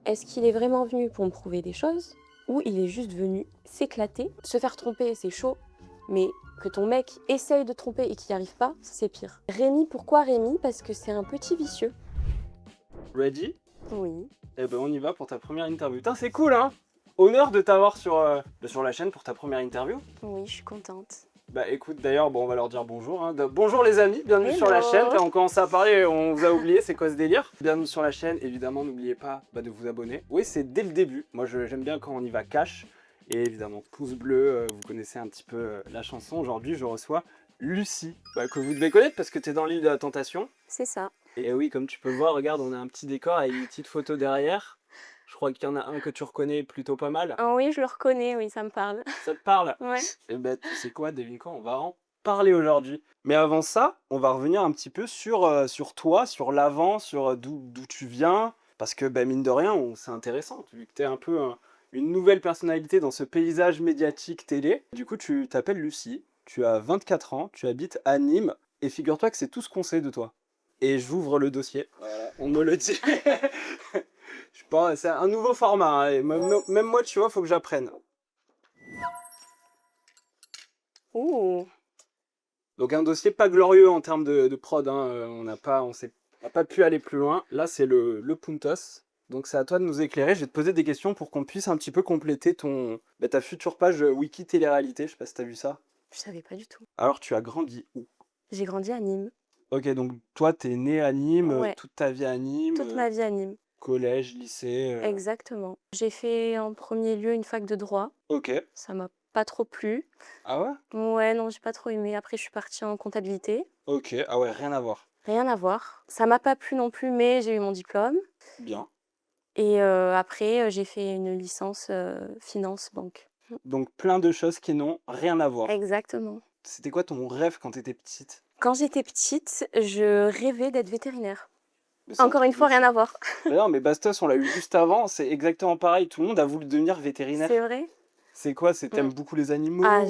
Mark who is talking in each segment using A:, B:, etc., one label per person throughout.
A: Est-ce qu'il est vraiment venu pour me prouver des choses ou il est juste venu s'éclater? Se faire tromper, c'est chaud, mais que ton mec essaye de tromper et qu'il n'y arrive pas, ça, c'est pire. Rémi, pourquoi Rémi? Parce que c'est un petit vicieux.
B: Ready?
A: Oui.
B: Eh ben on y va pour ta première interview. Putain, c'est cool, hein? Honneur de t'avoir sur la chaîne pour ta première interview.
A: Oui, je suis contente.
B: Bah écoute, d'ailleurs, bon, on va leur dire bonjour. Hein. Bonjour les amis, bienvenue sur la chaîne.
A: Hello!
B: On commence à parler, on vous a oublié, c'est quoi ce délire? Bienvenue sur la chaîne, évidemment, n'oubliez pas de vous abonner. Oui, c'est dès le début. Moi, j'aime bien quand on y va cash. Et évidemment, pouce bleu, vous connaissez un petit peu la chanson. Aujourd'hui, je reçois Lucie, que vous devez connaître parce que tu es dans l'île de la Tentation.
A: C'est ça.
B: Et oui, comme tu peux le voir, regarde, on a un petit décor avec une petite photo derrière. Je crois qu'il y en a un que tu reconnais plutôt pas mal.
A: Ah oui, je le reconnais, oui, ça me parle.
B: Ça te parle?
A: Ouais.
B: Eh ben, tu sais quoi, devine quoi, on va en parler aujourd'hui. Mais avant ça, on va revenir un petit peu sur toi, sur l'avant, sur d'où tu viens. Parce que, mine de rien, c'est intéressant, vu que tu es un peu une nouvelle personnalité dans ce paysage médiatique télé. Du coup, tu t'appelles Lucie, tu as 24 ans, tu habites à Nîmes, et figure-toi que c'est tout ce qu'on sait de toi. Et j'ouvre le dossier, voilà, on me le dit. Je sais pas, c'est un nouveau format, hein, et même moi, tu vois, faut que j'apprenne.
A: Ouh.
B: Donc un dossier pas glorieux en termes de prod, hein, on n'a pas pu aller plus loin. Là, c'est le Puntos. Donc c'est à toi de nous éclairer. Je vais te poser des questions pour qu'on puisse un petit peu compléter ta future page Wiki Télé-Réalité. Je sais pas si t'as vu ça.
A: Je savais pas du tout.
B: Alors, tu as grandi où?
A: J'ai grandi à Nîmes.
B: Ok, donc toi, t'es né à Nîmes,
A: Ouais,
B: toute ta vie à Nîmes,
A: toute ma vie à Nîmes.
B: collège, lycée.
A: Exactement. J'ai fait en premier lieu une fac de droit.
B: Ok.
A: Ça m'a pas trop plu.
B: Ah ouais?
A: Ouais, non, j'ai pas trop aimé. Après, je suis partie en comptabilité.
B: Ok. Ah ouais, rien à voir.
A: Rien à voir. Ça m'a pas plu non plus, mais j'ai eu mon diplôme.
B: Bien.
A: Et après, j'ai fait une licence finance banque.
B: Donc plein de choses qui n'ont rien à voir.
A: Exactement.
B: C'était quoi ton rêve quand t'étais petite?
A: Quand j'étais petite, je rêvais d'être vétérinaire.
B: Mais c'est un
A: Encore une
B: truc de
A: fois, rien
B: fou.
A: à voir.
B: Mais non, mais Bastos, on l'a eu juste avant, c'est exactement pareil. Tout le monde a voulu devenir vétérinaire.
A: C'est vrai?
B: C'est quoi?
A: Mm.
B: T'aimes beaucoup les animaux?
A: Ah,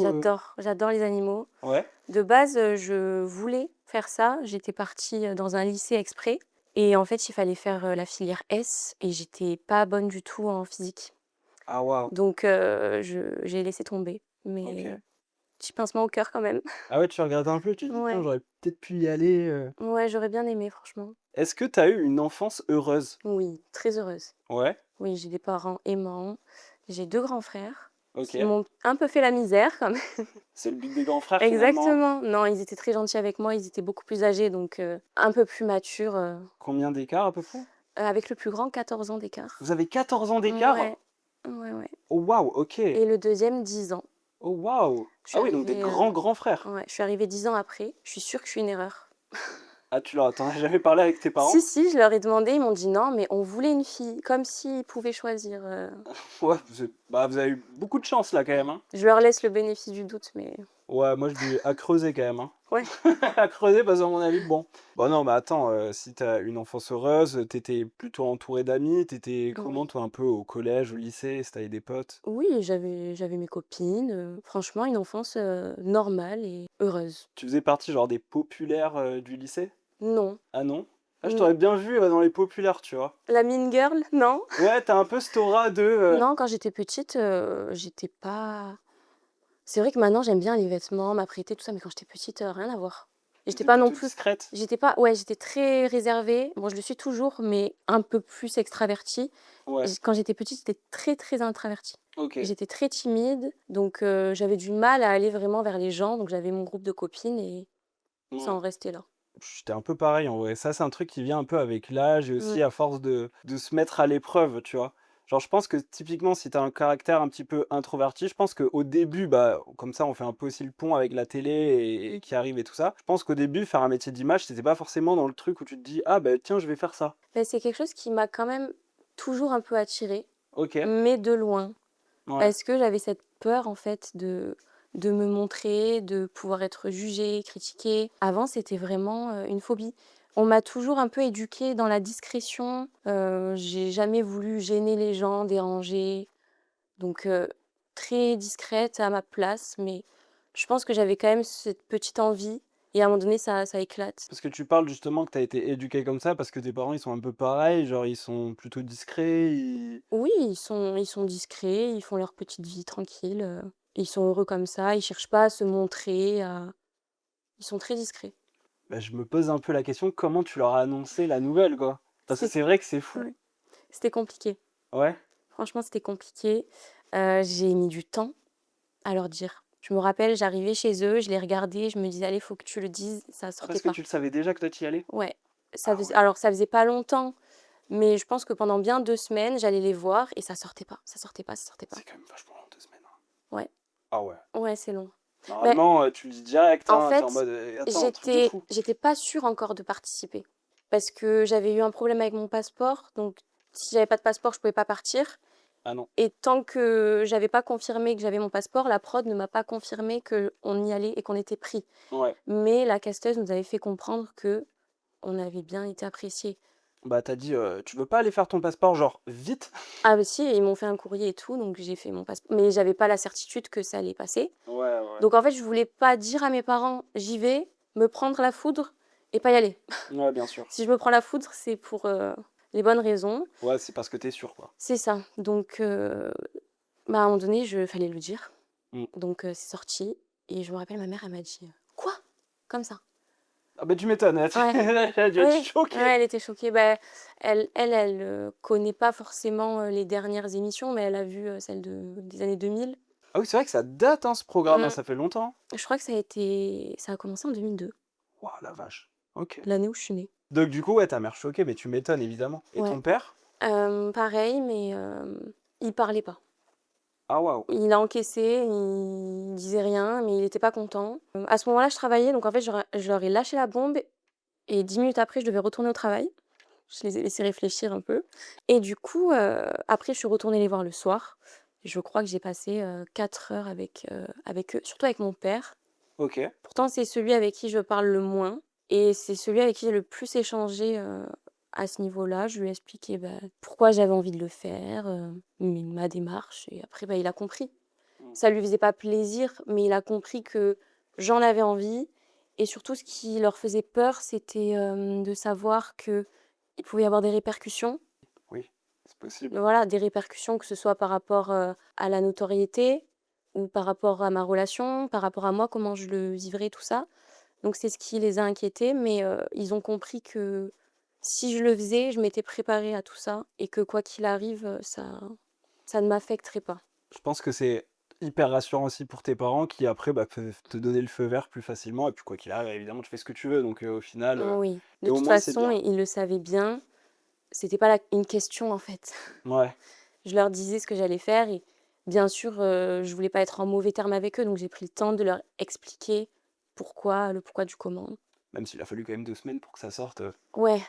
A: j'adore les animaux.
B: Ouais.
A: De base, je voulais faire ça. J'étais partie dans un lycée exprès. Et en fait, il fallait faire la filière S et j'étais pas bonne du tout en physique.
B: Ah waouh.
A: Donc, j'ai laissé tomber. Mais
B: Ok.
A: petit pincement au cœur quand même.
B: Ah ouais, tu regardes un peu, tu te dis, tiens,
A: Ouais,
B: j'aurais peut-être pu y aller.
A: ouais, j'aurais bien aimé, franchement.
B: Est-ce que t'as eu une enfance heureuse?
A: Oui, très heureuse.
B: Ouais.
A: Oui, j'ai des parents aimants. J'ai 2 grands frères
B: Ok.
A: qui m'ont un peu fait la misère quand même.
B: C'est le but des grands frères finalement.
A: Exactement. Non, ils étaient très gentils avec moi. Ils étaient beaucoup plus âgés, donc un peu plus matures.
B: Combien d'écart à peu près?
A: Avec le plus grand, 14 ans d'écart.
B: Vous avez 14 ans d'écart?
A: Ouais, ouais, ouais.
B: Oh waouh, ok.
A: Et le deuxième, 10 ans.
B: Oh waouh.
A: Je suis
B: Ah oui, donc des
A: arrivée,
B: grands frères.
A: ouais, je suis arrivée 10 ans après. Je suis sûre que je suis une erreur.
B: Ah, t'en as jamais parlé avec tes
A: Si,
B: parents?
A: si, je leur ai demandé. Ils m'ont dit non, mais on voulait une fille, comme s'ils pouvaient choisir.
B: Ouais, vous avez eu beaucoup de chance là quand même, hein.
A: Je leur laisse le bénéfice du doute, mais
B: Ouais, moi je dis à creuser quand même, hein.
A: ouais.
B: À creuser parce qu'à mon avis, bon. Bon non, mais attends, si t'as une enfance heureuse, t'étais plutôt entouré d'amis, t'étais comment
A: Oui.
B: toi un peu au collège, au lycée, si t'avais des potes?
A: Oui, j'avais mes copines. Franchement, une enfance normale et heureuse.
B: Tu faisais partie genre des populaires du lycée?
A: Non.
B: Ah non? Ah, je
A: N-
B: t'aurais bien vu dans les populaires, tu vois.
A: La mean girl, non.
B: Ouais, t'as un peu cette aura de...
A: Non, quand j'étais petite, j'étais pas. C'est vrai que maintenant j'aime bien les vêtements, m'apprêter, tout ça, mais quand j'étais petite, rien à voir. Et j'étais
B: T'étais
A: pas non
B: plutôt
A: plus.
B: discrète.
A: J'étais pas. Ouais, j'étais très réservée. Bon, je le suis toujours, mais un peu plus extravertie.
B: Ouais,
A: Quand j'étais petite, j'étais très, très introvertie.
B: ok.
A: J'étais très timide, donc j'avais du mal à aller vraiment vers les gens. Donc j'avais mon groupe de copines et ça
B: Ouais.
A: en restait là.
B: J'étais un peu pareil en vrai. Ça, c'est un truc qui vient un peu avec l'âge et
A: Mm.
B: aussi à force de se mettre à l'épreuve, tu vois. Genre, je pense que typiquement, si t'as un caractère un petit peu introverti, je pense qu'au début, comme ça, on fait un peu aussi le pont avec la télé et qui arrive et tout ça. Je pense qu'au début, faire un métier d'image, c'était pas forcément dans le truc où tu te dis, ah bah tiens, je vais faire ça.
A: Mais c'est quelque chose qui m'a quand même toujours un peu attirée,
B: Ok,
A: mais de loin.
B: ouais,
A: Parce que j'avais cette peur, en fait, de me montrer, de pouvoir être jugée, critiquée. Avant, c'était vraiment une phobie. On m'a toujours un peu éduquée dans la discrétion. J'ai jamais voulu gêner les gens, déranger. Donc, très discrète à ma place. Mais je pense que j'avais quand même cette petite envie. et à un moment donné, ça éclate.
B: Parce que tu parles justement que tu as été éduquée comme ça parce que tes parents, ils sont un peu pareils, genre ils sont plutôt discrets, ils
A: Oui, ils sont discrets, ils font leur petite vie tranquille, ils sont heureux comme ça, ils cherchent pas à se montrer, à ils sont très discrets.
B: bah, je me pose un peu la question, comment tu leur as annoncé la nouvelle, quoi? Parce que
A: C'est
B: c'est vrai que c'est fou.
A: ouais, c'était compliqué.
B: Ouais?
A: Franchement, c'était compliqué. J'ai mis du temps à leur dire. Je me rappelle, j'arrivais chez eux, je les regardais, je me disais: «Allez, faut que tu le dises», ça
B: Ah,
A: sortait
B: parce que
A: pas.
B: tu le savais déjà que toi tu y allais?
A: Ouais,
B: Ah ouais,
A: ça faisait pas longtemps, mais je pense que pendant bien 2 semaines, j'allais les voir et ça sortait pas, ça sortait pas, ça sortait pas.
B: c'est quand même vachement long 2 semaines, hein.
A: Ouais,
B: Ah ouais.
A: ouais, c'est long. Mais
B: Normalement, tu le dis direct,
A: en
B: hein, tu en
A: fait,
B: mode, attends, un truc de fou.
A: j'étais pas sûre encore de participer parce que j'avais eu un problème avec mon passeport, donc si j'avais pas de passeport, je pouvais pas partir
B: Ah non.
A: et tant que j'avais pas confirmé que j'avais mon passeport, la prod ne m'a pas confirmé qu'on y allait et qu'on était pris.
B: Ouais.
A: Mais la casteuse nous avait fait comprendre qu'on avait bien été appréciés.
B: Bah, tu as dit, «Tu veux pas aller faire ton passeport, genre, vite?»
A: Ah bah si, ils m'ont fait un courrier et tout, donc j'ai fait mon passeport. Mais j'avais pas la certitude que ça allait passer.
B: Ouais, ouais.
A: Donc en fait, je voulais pas dire à mes parents: «J'y vais», me prendre la foudre et pas y aller.
B: Ouais, bien sûr.
A: Si je me prends la foudre, c'est pour, les bonnes raisons.
B: Ouais, c'est parce que tu es sûre, quoi.
A: C'est ça. Donc bah, à un moment donné, fallait le dire.
B: Mmh.
A: Donc c'est sorti et je me rappelle ma mère, elle m'a dit: «Quoi?» Comme ça.
B: Ah bah, tu m'étonnes,
A: Ouais.
B: elle a dû être
A: Oui, ouais,
B: choquée.
A: elle était choquée. Bah, elle connaît pas forcément, les dernières émissions, mais elle a vu, celles des années 2000.
B: Ah oui, c'est vrai que ça date, hein, ce programme, hein,
A: Mmh.
B: ça fait longtemps.
A: Je crois que ça a commencé en 2002,
B: Waouh, la vache. OK.
A: l'année où je suis née.
B: Donc du coup, ouais, ta mère choquée, mais tu m'étonnes évidemment. Et
A: Ouais.
B: ton père?
A: Pareil, mais il parlait pas.
B: Ah waouh.
A: Il a encaissé, il disait rien, mais il était pas content. À ce moment-là, je travaillais, donc en fait, je leur ai lâché la bombe et 10 minutes après, je devais retourner au travail. Je les ai laissés réfléchir un peu et du coup, après, je suis retournée les voir le soir. Je crois que j'ai passé, 4 heures avec eux, surtout avec mon père.
B: OK.
A: Pourtant, c'est celui avec qui je parle le moins et c'est celui avec qui j'ai le plus échangé, à ce niveau-là. Je lui ai expliqué, bah, pourquoi j'avais envie de le faire, ma démarche et après, bah, il a compris.
B: Mmh.
A: Ça lui faisait pas plaisir, mais il a compris que j'en avais envie et surtout ce qui leur faisait peur, c'était, de savoir qu'il pouvait y avoir des répercussions.
B: Oui, c'est possible.
A: Voilà, des répercussions, que ce soit par rapport, à la notoriété ou par rapport à ma relation, par rapport à moi, comment je le vivrais, tout ça. Donc c'est ce qui les a inquiétés, mais ils ont compris que si je le faisais, je m'étais préparée à tout ça et que quoi qu'il arrive, ça ne m'affecterait pas.
B: Je pense que c'est hyper rassurant aussi pour tes parents qui après, bah, peuvent te donner le feu vert plus facilement et puis quoi qu'il arrive, évidemment, tu fais ce que tu veux donc au final,
A: Oui, de
B: et au
A: toute
B: moins c'est
A: façon,
B: bien.
A: ils le savaient bien, c'était pas une question, en fait.
B: Ouais,
A: Je leur disais ce que j'allais faire et bien sûr, je voulais pas être en mauvais termes avec eux, donc j'ai pris le temps de leur expliquer le pourquoi du comment.
B: même s'il a fallu quand même 2 semaines pour que ça sorte,
A: Ouais,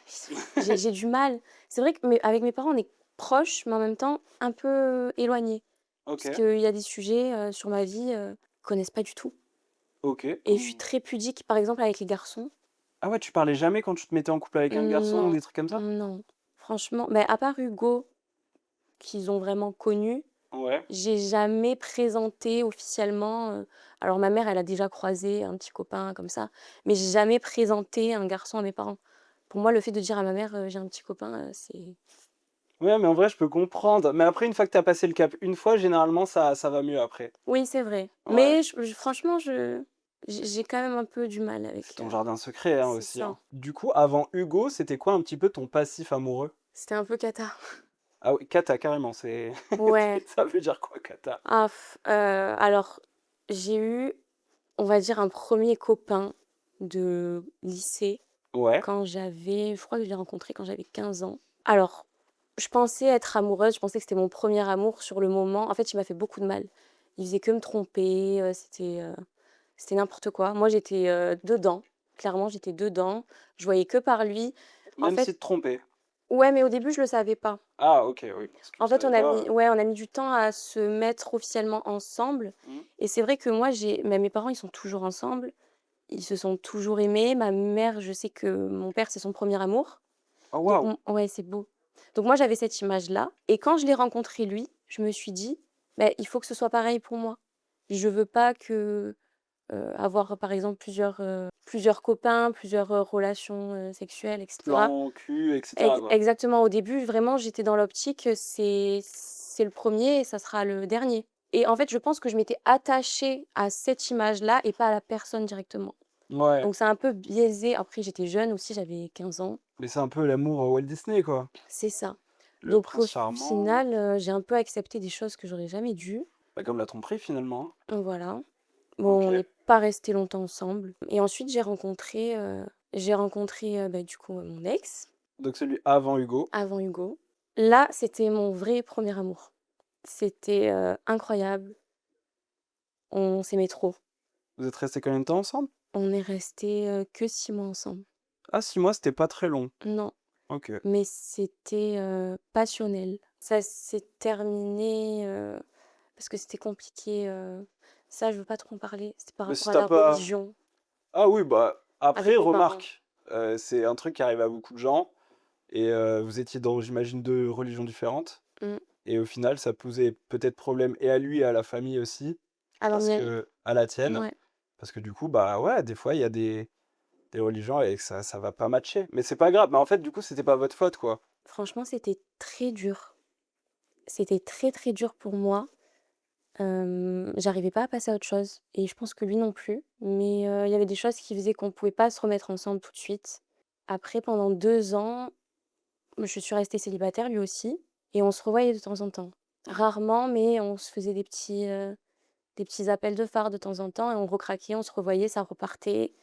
A: j'ai du mal. C'est vrai que avec mes parents, on est proches, mais en même temps un peu éloignés. Parce
B: OK,
A: qu'il y a des sujets, sur ma vie, ils connaissent pas du tout
B: OK.
A: et je suis très pudique, par exemple, avec les garçons.
B: Ah ouais, tu parlais jamais quand tu te mettais en couple avec un garçon ou
A: Non,
B: des trucs comme ça?
A: non, franchement, mais à part Hugo, qu'ils ont vraiment connu,
B: Ouais.
A: j'ai jamais présenté officiellement, alors ma mère, elle a déjà croisé un petit copain comme ça, mais j'ai jamais présenté un garçon à mes parents. Pour moi, le fait de dire à ma mère, «J'ai un petit copain», c'est
B: Ouais, mais en vrai, je peux comprendre. Mais après, une fois que tu as passé le cap une fois, généralement, ça va mieux après.
A: oui, c'est vrai.
B: Ouais,
A: Mais franchement, j'ai quand même un peu du mal
B: c'est
A: avec,
B: ton jardin secret, hein,
A: c'est
B: aussi,
A: ça.
B: hein. Du coup, avant Hugo, c'était quoi un petit peu ton passif amoureux?
A: C'était un peu cata.
B: Ah oui, kata, carrément, c'est
A: Ouais.
B: ça veut dire quoi kata?
A: Ah alors, j'ai eu, on va dire, un premier copain de lycée
B: Ouais,
A: je crois que je l'ai rencontré quand j'avais 15 ans. Alors, je pensais être amoureuse, je pensais que c'était mon premier amour sur le moment. En fait, il m'a fait beaucoup de mal. Il faisait que me tromper, c'était n'importe quoi. Moi, j'étais, dedans. Clairement, j'étais dedans. Je voyais que par lui. En
B: même
A: fait
B: si te trompais?
A: ouais, mais au début, je le savais pas.
B: Ah OK, oui, parce que tu
A: En fait,
B: savais pas,
A: on a mis du temps à se mettre officiellement ensemble
B: mmh.
A: et c'est vrai que moi, mes parents, ils sont toujours ensemble. Ils se sont toujours aimés. Ma mère, je sais que mon père, c'est son premier amour.
B: Oh
A: Donc
B: waouh!
A: ouais, c'est beau. Donc moi, j'avais cette image-là et quand je l'ai rencontré lui, je me suis dit: «Beh, il faut que ce soit pareil pour moi. Je veux pas que avoir par exemple plusieurs copains, plusieurs, relations, sexuelles et cetera.
B: Plan, cul, et cetera, quoi.
A: Exactement, au début, vraiment, j'étais dans l'optique, c'est le premier et ça sera le dernier et en fait, je pense que je m'étais attachée à cette image-là et pas à la personne directement.
B: Ouais,
A: Donc ça a un peu biaisé après j'étais jeune aussi, j'avais 15 ans.
B: mais c'est un peu l'amour, Walt Disney, quoi.
A: C'est ça.
B: Le
A: Donc au
B: prince charmant,
A: final, j'ai un peu accepté des choses que j'aurais jamais dû.
B: bah, comme la tromperie, finalement, hein.
A: Voilà. Bon, on
B: OK.
A: n'est pas restés longtemps ensemble et ensuite j'ai rencontré, bah, du coup, mon ex,
B: Donc celui avant Hugo.
A: avant Hugo. Là, c'était mon vrai premier amour. C'était, incroyable. On s'aimait trop.
B: Vous êtes restés combien de temps ensemble?
A: On est restés, que 6 mois ensemble.
B: Ah 6 mois, c'était pas très long.
A: Non,
B: OK.
A: mais c'était, passionnel. Ça s'est terminé, parce que c'était compliqué, ça je veux pas trop en parler. C'était par
B: Mais si
A: rapport à
B: t'as
A: la
B: pas
A: religion
B: ah oui, bah, après
A: avec mes parents.
B: remarque, c'est un truc qui arrive à beaucoup de gens et vous étiez dans, j'imagine, 2 religions différentes
A: Mmh.
B: et au final, ça posait peut-être problème et à lui et à la famille aussi,
A: À la
B: parce
A: mienne,
B: que à la tienne,
A: ouais.
B: parce que du coup, bah, ouais, des fois, il y a des religions et que ça va pas matcher. Mais c'est pas grave, mais en fait, du coup, c'était pas votre faute, quoi.
A: Franchement, c'était très dur. C'était très, très dur pour moi. J'arrivais pas à passer à autre chose et je pense que lui non plus. Mais, il y avait des choses qui faisaient qu'on pouvait pas se remettre ensemble tout de suite. Après, pendant 2 ans, je suis restée célibataire, lui aussi, et on se revoyait de temps en temps. Rarement, mais on se faisait des petits appels de phare de temps en temps et on recraquait, on se revoyait, ça repartait.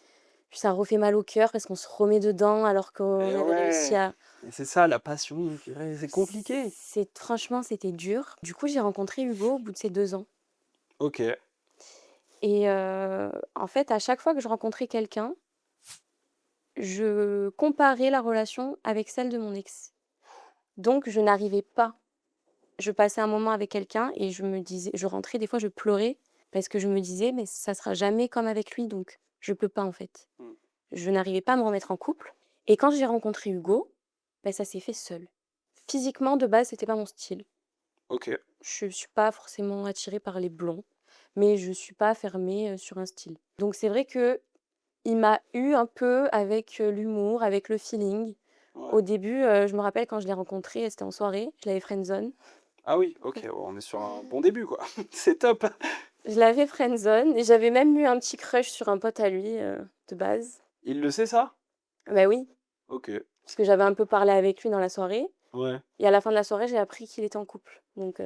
A: Puis ça refait mal au cœur parce qu'on se remet dedans alors qu'on
B: Et
A: avait réussi
B: ouais!
A: à
B: Et c'est ça la passion, purée, c'est compliqué.
A: franchement, c'était dur. Du coup, j'ai rencontré Hugo au bout de ces 2 ans
B: OK.
A: et en fait, à chaque fois que je rencontrais quelqu'un, je comparais la relation avec celle de mon ex. Donc je n'arrivais pas. Je passais un moment avec quelqu'un et je rentrais, des fois je pleurais parce que je me disais: «Mais ça sera jamais comme avec lui, donc je peux pas, en fait».
B: Mmh.
A: Je n'arrivais pas à me remettre en couple et quand j'ai rencontré Hugo, bah, ça s'est fait seul. Physiquement, de base, c'était pas mon style.
B: OK.
A: Je suis pas forcément attirée par les blonds, mais je suis pas fermée, sur un style. Donc c'est vrai que il m'a eu un peu avec, l'humour, avec le feeling.
B: Ouais.
A: Au début, je me rappelle quand je l'ai rencontré, c'était en soirée, je l'avais friendzone.
B: Ah oui, OK, ouais, on est sur un bon début, quoi. C'est top.
A: Je l'avais friendzone et j'avais même eu un petit crush sur un pote à lui, de base.
B: Il le sait ça?
A: Bah oui,
B: OK.
A: parce que j'avais un peu parlé avec lui dans la soirée
B: Ouais.
A: et à la fin de la soirée, j'ai appris qu'il était en couple. Donc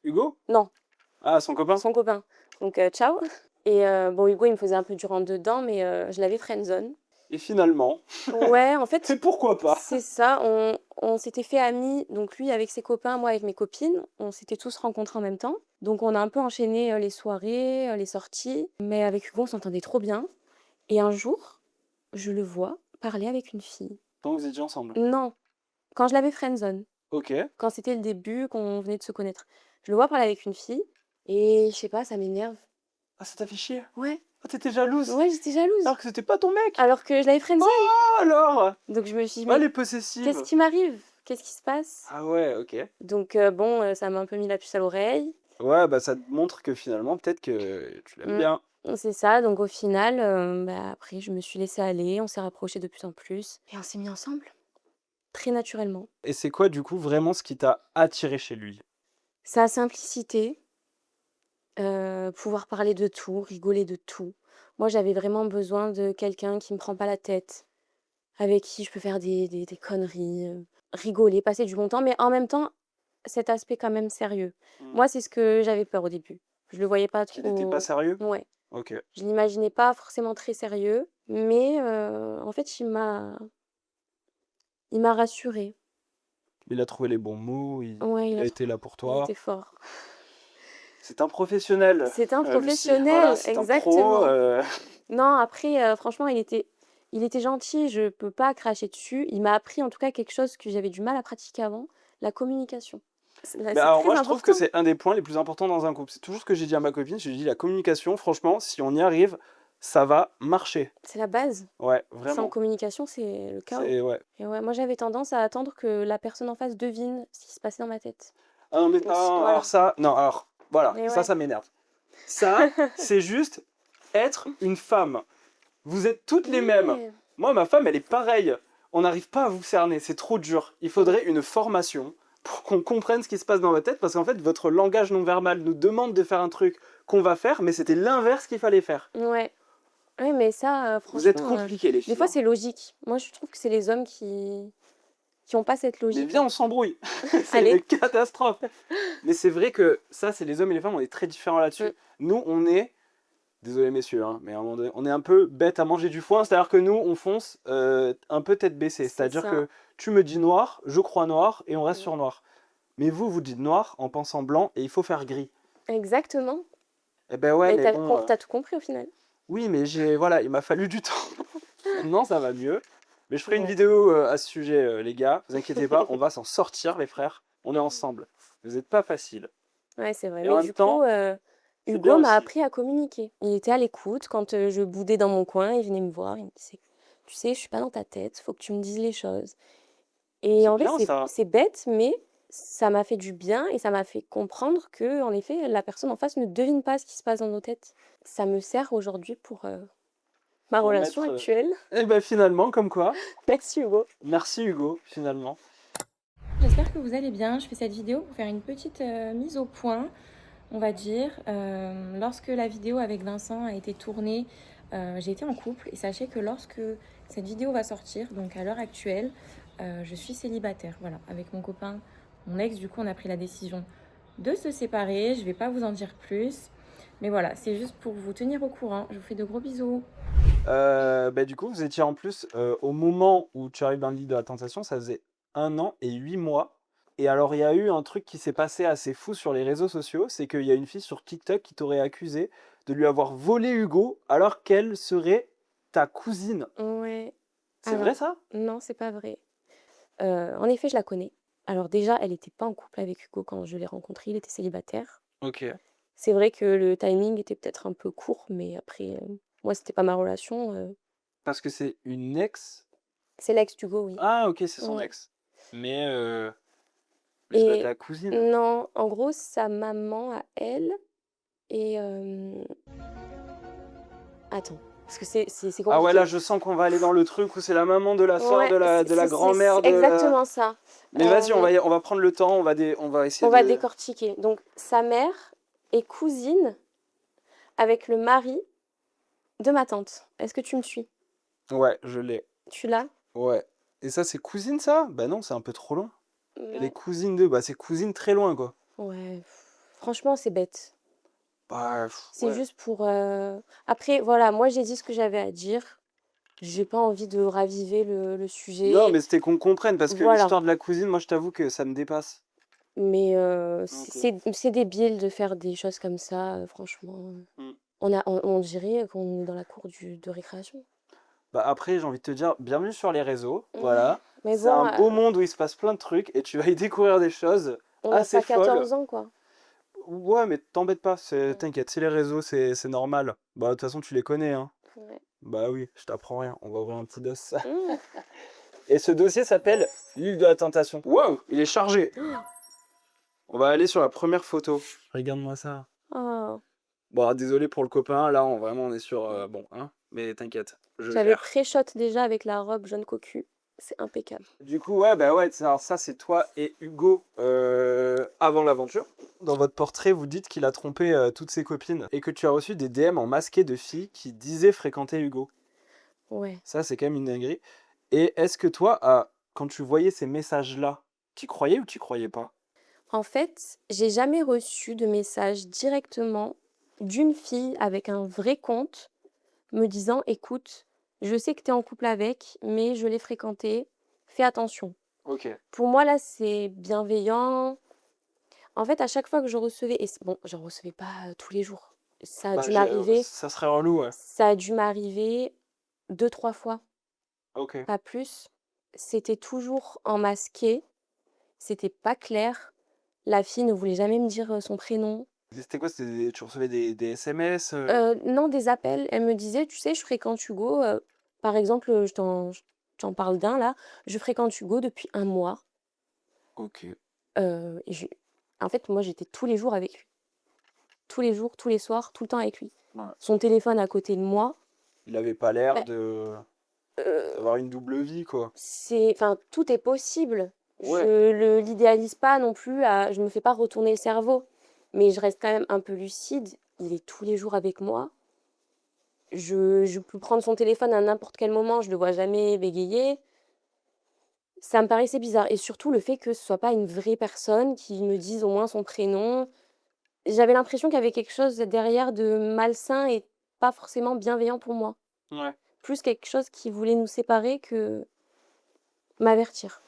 B: Hugo?
A: non,
B: Ah, son copain?
A: son copain. Donc ciao et bon, Hugo, il me faisait un peu du rentre dedans, mais je l'avais friendzone.
B: Et finalement,
A: Ouais, en
B: et
A: fait,
B: pourquoi pas?
A: c'est ça, on s'était fait amis, donc lui avec ses copains, moi avec mes copines. On s'était tous rencontrés en même temps. Donc on a un peu enchaîné, les soirées, les sorties. Mais avec Hugo, on s'entendait trop bien et un jour, je le vois parler avec une fille.
B: Tant que vous étiez ensemble?
A: Non, quand je l'avais friendzone,
B: OK.
A: quand c'était le début, qu'on venait de se connaître. Je le vois parler avec une fille et je sais pas, ça m'énerve.
B: Ah, ça t'a fait chier?
A: Ouais,
B: Ah, tu jalouse?
A: ouais, j'étais jalouse,
B: Alors que c'était pas ton mec?
A: alors que je l'avais friendzone.
B: Oh alors!
A: Donc je me suis dit:
B: Ah,
A: «Mais
B: les
A: qu'est-ce
B: possessives!
A: qui m'arrive? Qu'est-ce qui se passe?»
B: Ah ouais, OK.
A: Donc bon, ça m'a un peu mis la puce à l'oreille.
B: Ouais, bah, ça te montre que finalement, peut-être que tu l'aimes
A: Mmh,
B: bien.
A: c'est ça, donc au final, bah, après je me suis laissée aller, on s'est rapprochés de plus en plus et on s'est mis ensemble, très naturellement.
B: Et c'est quoi, du coup, vraiment ce qui t'a attiré chez lui?
A: Sa simplicité, pouvoir parler de tout, rigoler de tout. Moi, j'avais vraiment besoin de quelqu'un qui me prend pas la tête, avec qui je peux faire des conneries, rigoler, passer du bon temps, mais en même temps, cet aspect quand même sérieux.
B: Mmh.
A: Moi, c'est ce que j'avais peur au début. Je le voyais pas
B: Qu'il était pas
A: trop.
B: sérieux?
A: Ouais.
B: OK.
A: Je l'imaginais pas forcément très sérieux, mais en fait, il m'a rassurée.
B: Il a trouvé les bons mots,
A: Ouais,
B: il a été là pour
A: il était
B: toi.
A: fort.
B: C'est un professionnel,
A: C'est un
B: Lucie. Voilà,
A: professionnel,
B: c'est un pro,
A: exactement. Non, après, franchement, il était gentil, je peux pas cracher dessus. Il m'a appris, en tout cas, quelque chose que j'avais du mal à pratiquer avant, la communication.
B: Mais
A: C'est
B: alors
A: très
B: moi, je trouve que
A: important.
B: c'est un des points les plus importants dans un couple. C'est toujours ce que j'ai dit à ma copine, je lui ai dit: «La communication, franchement, si on y arrive, ça va marcher».
A: C'est la base.
B: Ouais,
A: Sans
B: vraiment.
A: communication, c'est le chaos.
B: C'est ouais.
A: Et ouais, moi, j'avais tendance à attendre que la personne en face devine ce qui se passait dans ma tête.
B: Ah non, mais
A: Donc
B: ah, alors
A: voilà.
B: ça, non, alors voilà,
A: Et
B: ça,
A: ouais.
B: ça m'énerve. Ça, c'est juste, être une femme. Vous êtes toutes les mêmes.
A: Ouais.
B: Moi, ma femme, elle est pareille. On n'arrive pas à vous cerner, c'est trop dur. Il faudrait une formation pour qu'on comprenne ce qui se passe dans votre tête, parce qu'en fait, votre langage non verbal nous demande de faire un truc qu'on va faire, mais c'était l'inverse qu'il fallait faire.
A: Ouais. Ouais, mais ça,
B: Vous êtes
A: franchement,
B: compliqués, les filles.
A: des fois,
B: hein.
A: c'est logique. Moi, je trouve que c'est les hommes qui ont pas cette
B: Mais
A: logique.
B: viens, on s'embrouille. c'est
A: Allez.
B: une catastrophe. Mais c'est vrai que ça, c'est les hommes et les femmes, on est très différents là-dessus.
A: Mm.
B: Nous, on est, désolé messieurs, hein, mais à un moment donné, on est un peu bête à manger du foin, c'est-à-dire que nous, on fonce un peu tête baissée.
A: C'est
B: C'est-à-dire
A: ça.
B: que tu me dis noir, je crois noir, et on reste
A: Mm.
B: sur noir. Mais vous, vous dites noir en pensant blanc, et il faut faire gris.
A: Exactement.
B: Eh ben ouais,
A: Mais
B: mais bon...
A: t'as tout compris au final.
B: Oui, mais voilà, il m'a fallu du temps. Non, ça va mieux. Mais je ferai une
A: Bon.
B: vidéo à ce sujet, les gars. Vous inquiétez pas, on va s'en sortir, les frères. On est ensemble. Vous n'êtes pas facile.
A: Ouais, c'est vrai.
B: Et en
A: Mais
B: même
A: du
B: temps,
A: coup,
B: c'est
A: Hugo
B: bien
A: m'a
B: aussi.
A: appris à communiquer. Il était à l'écoute quand je boudais dans mon coin, il venait me voir, il me disait, tu sais, je suis pas dans ta tête, faut que tu me dises les choses. Et
B: C'est
A: en vrai,
B: bien ça.
A: c'est bête, mais ça m'a fait du bien et ça m'a fait comprendre que, en effet, la personne en face ne devine pas ce qui se passe dans nos têtes. Ça me sert aujourd'hui pour ma
B: Pour
A: relation
B: mettre,
A: actuelle.
B: Et ben finalement, comme quoi.
A: Merci Hugo.
B: Merci Hugo, finalement.
A: J'espère que vous allez bien. Je fais cette vidéo pour faire une petite mise au point, on va dire. Lorsque la vidéo avec Vincent a été tournée, j'ai été en couple. Et sachez que lorsque cette vidéo va sortir, donc à l'heure actuelle, je suis célibataire. Voilà, avec mon copain, mon ex, du coup, on a pris la décision de se séparer. Je ne vais pas vous en dire plus. Mais voilà, c'est juste pour vous tenir au courant. Je vous fais de gros bisous.
B: Du coup, vous étiez en plus, au moment où tu arrives dans le lit de la tentation, ça faisait 1 an et 8 mois. Et alors, il y a eu un truc qui s'est passé assez fou sur les réseaux sociaux, c'est qu'il y a une fille sur TikTok qui t'aurait accusé de lui avoir volé Hugo alors qu'elle serait ta cousine.
A: Ouais.
B: C'est vrai ça?
A: Non, c'est pas vrai. En effet, je la connais. Alors déjà, elle n'était pas en couple avec Hugo quand je l'ai rencontré, il était célibataire.
B: Ok.
A: C'est vrai que le timing était peut-être un peu court, mais après, moi, c'était pas ma relation.
B: Parce que c'est une ex.
A: C'est l'ex d'Hugo, oui.
B: Ah, ok, c'est son
A: Ouais.
B: ex. Mais c'est pas
A: Et
B: ta cousine.
A: non, en gros, sa maman à elle et attends, parce que c'est
B: Ah ouais, là,
A: compliqué.
B: je sens qu'on va aller dans le truc où c'est la maman de la sœur
A: Ouais,
B: de la grand-mère
A: c'est
B: de la...
A: exactement ça.
B: Mais vas-y,
A: Euh,
B: on va prendre le temps, on va essayer
A: on va
B: de...
A: décortiquer. Donc, sa mère est cousine avec le mari de ma tante. Est-ce que tu me suis?
B: Ouais, je l'ai.
A: Tu l'as?
B: Ouais. Et ça, c'est cousine, ça? Bah non, c'est un peu trop loin. Elle est
A: Non.
B: cousine de... Bah, c'est cousine très loin, quoi.
A: Ouais. Franchement, c'est bête.
B: Bah,
A: C'est
B: ouais.
A: juste pour... Après, voilà, moi j'ai dit ce que j'avais à dire. J'ai pas envie de raviver le
B: Non,
A: sujet.
B: mais c'était qu'on comprenne, parce que
A: Voilà.
B: l'histoire de la cousine, moi, je t'avoue que ça me dépasse.
A: Mais
B: Ok.
A: c'est débile de faire des choses comme ça, franchement.
B: Mm.
A: On dirait qu'on est dans la cour de récréation.
B: Bah après, j'ai envie de te dire, bienvenue sur les réseaux,
A: Ouais.
B: voilà.
A: Mais
B: C'est
A: bon,
B: un beau monde où il se passe plein de trucs, et tu vas y découvrir des choses
A: on n'a
B: assez
A: pas
B: folles.
A: 14 ans, quoi.
B: Ouais, mais t'embête pas,
A: Ouais.
B: t'inquiète, c'est les réseaux, c'est normal. Bah, de toute façon, tu les connais, hein.
A: Ouais.
B: Bah oui, je t'apprends rien, on va ouvrir un petit dos.
A: Mmh.
B: Et ce dossier s'appelle l'île de la tentation. Wow, il est chargé. On va aller sur la première photo. Regarde-moi ça.
A: Oh.
B: Bon, désolé pour le copain, là, vraiment, on est sur... bon, hein, mais t'inquiète, je
A: J'avais
B: gère.
A: pré-shot déjà avec la robe jaune cocu. C'est impeccable.
B: Du coup, ouais, bah ouais, alors ça, c'est toi et Hugo avant l'aventure. Dans votre portrait, vous dites qu'il a trompé toutes ses copines et que tu as reçu des DM en masqué de filles qui disaient fréquenter Hugo.
A: Ouais.
B: Ça, c'est quand même une dinguerie. Et est-ce que toi, quand tu voyais ces messages-là, t'y croyais ou t'y croyais pas?
A: En fait, j'ai jamais reçu de message directement d'une fille avec un vrai compte me disant: «Écoute, je sais que tu es en couple avec, mais je l'ai fréquenté, fais attention».
B: Ok.
A: Pour moi, là, c'est bienveillant. En fait, à chaque fois que je recevais et bon, j'en recevais pas, tous les jours. Ça a
B: Bah,
A: dû m'arriver
B: ça serait relou, ouais.
A: ça a dû m'arriver 2-3 fois,
B: Ok.
A: pas plus. C'était toujours en masqué, c'était pas clair. La fille ne voulait jamais me dire, son prénom.
B: C'était quoi? Tu recevais des SMS
A: Non, des appels. Elle me disait: «Tu sais, je fréquente Hugo», par exemple, je t'en parle d'un là, «Je fréquente Hugo depuis 1 mois»,
B: Ok.
A: et en fait, moi, j'étais tous les jours avec lui. Tous les jours, tous les soirs, tout le temps avec lui.
B: Ouais.
A: son téléphone à côté de moi.
B: Il avait pas l'air
A: Bah, euh,
B: d'avoir une double vie, quoi.
A: enfin, tout est possible.
B: Ouais.
A: L'idéalise pas non plus, je me fais pas retourner le cerveau, mais je reste quand même un peu lucide. Il est tous les jours avec moi. Je peux prendre son téléphone à n'importe quel moment, je le vois jamais bégayer. Ça me paraissait bizarre et surtout le fait que ce soit pas une vraie personne, qui me dise au moins son prénom. J'avais l'impression qu'il y avait quelque chose derrière de malsain et pas forcément bienveillant pour moi.
B: Ouais.
A: Plus quelque chose qui voulait nous séparer que m'avertir.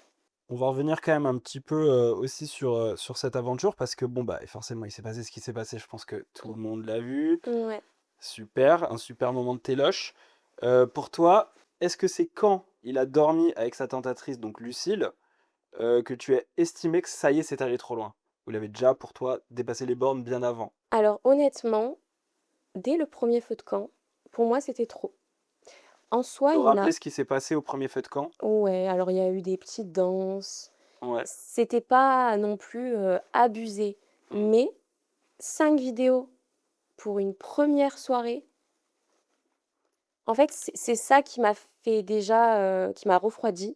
B: On va revenir quand même un petit peu aussi sur cette aventure parce que bon bah forcément il s'est passé ce qui s'est passé, je pense que tout le monde l'a vu.
A: Ouais.
B: Super, un super moment de téloche. Pour toi, est-ce que c'est quand il a dormi avec sa tentatrice, donc Lucille, que tu as estimé que ça y est, c'est allé trop loin? Ou il avait déjà pour toi dépassé les bornes bien avant?
A: Alors honnêtement, dès le premier feu de camp, pour moi c'était trop. En
B: Tu
A: soi,
B: peux
A: il
B: rappeler
A: m'a
B: ce qui s'est passé au premier feu de camp?
A: ouais, alors il y a eu des petites danses.
B: Ouais.
A: C'était pas non plus, abusé,
B: Mm.
A: mais 5 vidéos pour une première soirée, en fait, c'est ça qui m'a fait déjà, qui m'a refroidi.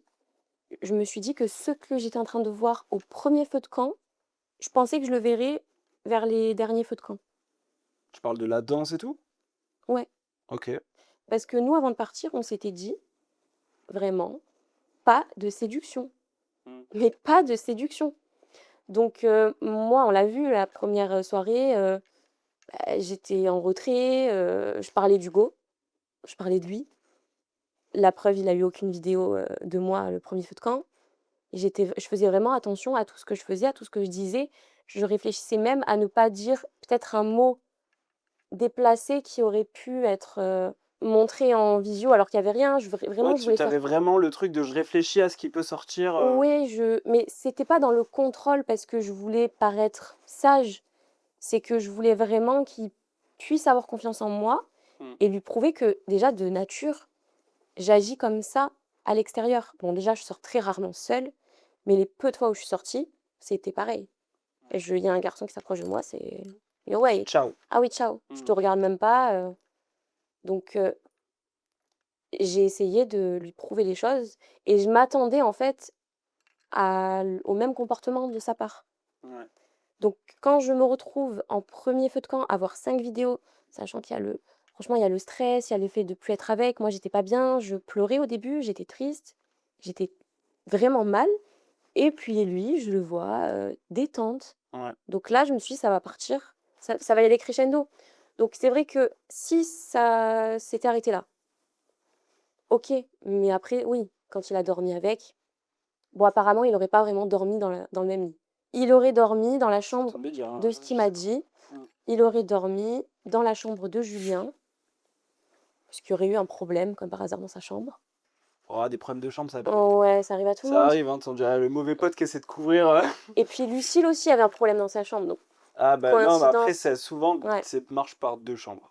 A: Je me suis dit que ce que j'étais en train de voir au premier feu de camp, je pensais que je le verrais vers les derniers feux de camp.
B: Tu parles de la danse et tout?
A: Ouais,
B: Ok.
A: parce que nous, avant de partir, on s'était dit, vraiment, pas de séduction,
B: Mm.
A: mais pas de séduction. Donc moi, on l'a vu la première soirée, j'étais en retrait, je parlais d'Hugo, je parlais de lui. La preuve, il a eu aucune vidéo, de moi le premier feu de camp. Je faisais vraiment attention à tout ce que je faisais, à tout ce que je disais. Je réfléchissais même à ne pas dire peut-être un mot déplacé qui aurait pu être, montré en visio alors qu'il y avait rien.
B: Ouais,
A: Vraiment, je
B: tu
A: voulais faire
B: avais vraiment le truc de je réfléchis à ce qui peut sortir.
A: oui, mais c'était pas dans le contrôle parce que je voulais paraître sage. C'est que je voulais vraiment qu'il puisse avoir confiance en moi
B: Mm.
A: et lui prouver que déjà de nature, j'agis comme ça à l'extérieur. Bon, déjà, je sors très rarement seule, mais les peu de fois où je suis sortie, c'était pareil. Il y a un garçon qui s'approche de moi, c'est yo ouais,
B: Ciao.
A: ah oui, ciao, je
B: Mm.
A: te regarde même pas. Donc, j'ai essayé de lui prouver les choses et je m'attendais en fait au même comportement de sa part.
B: Ouais.
A: Donc, quand je me retrouve en premier feu de camp à voir 5 vidéos, sachant qu'il y a franchement, il y a le stress, il y a le fait de plus être avec. Moi, j'étais pas bien, je pleurais au début, j'étais triste, j'étais vraiment mal. Et puis lui, je le vois, détente.
B: Ouais.
A: Donc là, je me suis dit: «Ça va partir, ça va y aller crescendo». Donc c'est vrai que si ça s'était arrêté là, OK, mais après oui, quand il a dormi avec, bon apparemment, il aurait pas vraiment dormi dans le même lit. Il aurait dormi dans la
B: Je suis en train
A: chambre
B: de dire,
A: de ce
B: je
A: qu'il
B: sais
A: m'a
B: pas.
A: dit.
B: Mm.
A: Il aurait dormi dans la chambre de Julien, parce qu'il y aurait eu un problème comme par hasard dans sa chambre.
B: Oh, des problèmes de chambre,
A: Oh ouais, ça arrive à tout le
B: ça
A: monde.
B: arrive, hein, on dirait le mauvais pote qui essaie de couvrir.
A: Et puis Lucille aussi avait un problème dans sa chambre, donc
B: Ah bah non, mais après,
A: coïncidence.
B: c'est souvent,
A: Ouais.
B: c'est marche par deux chambres.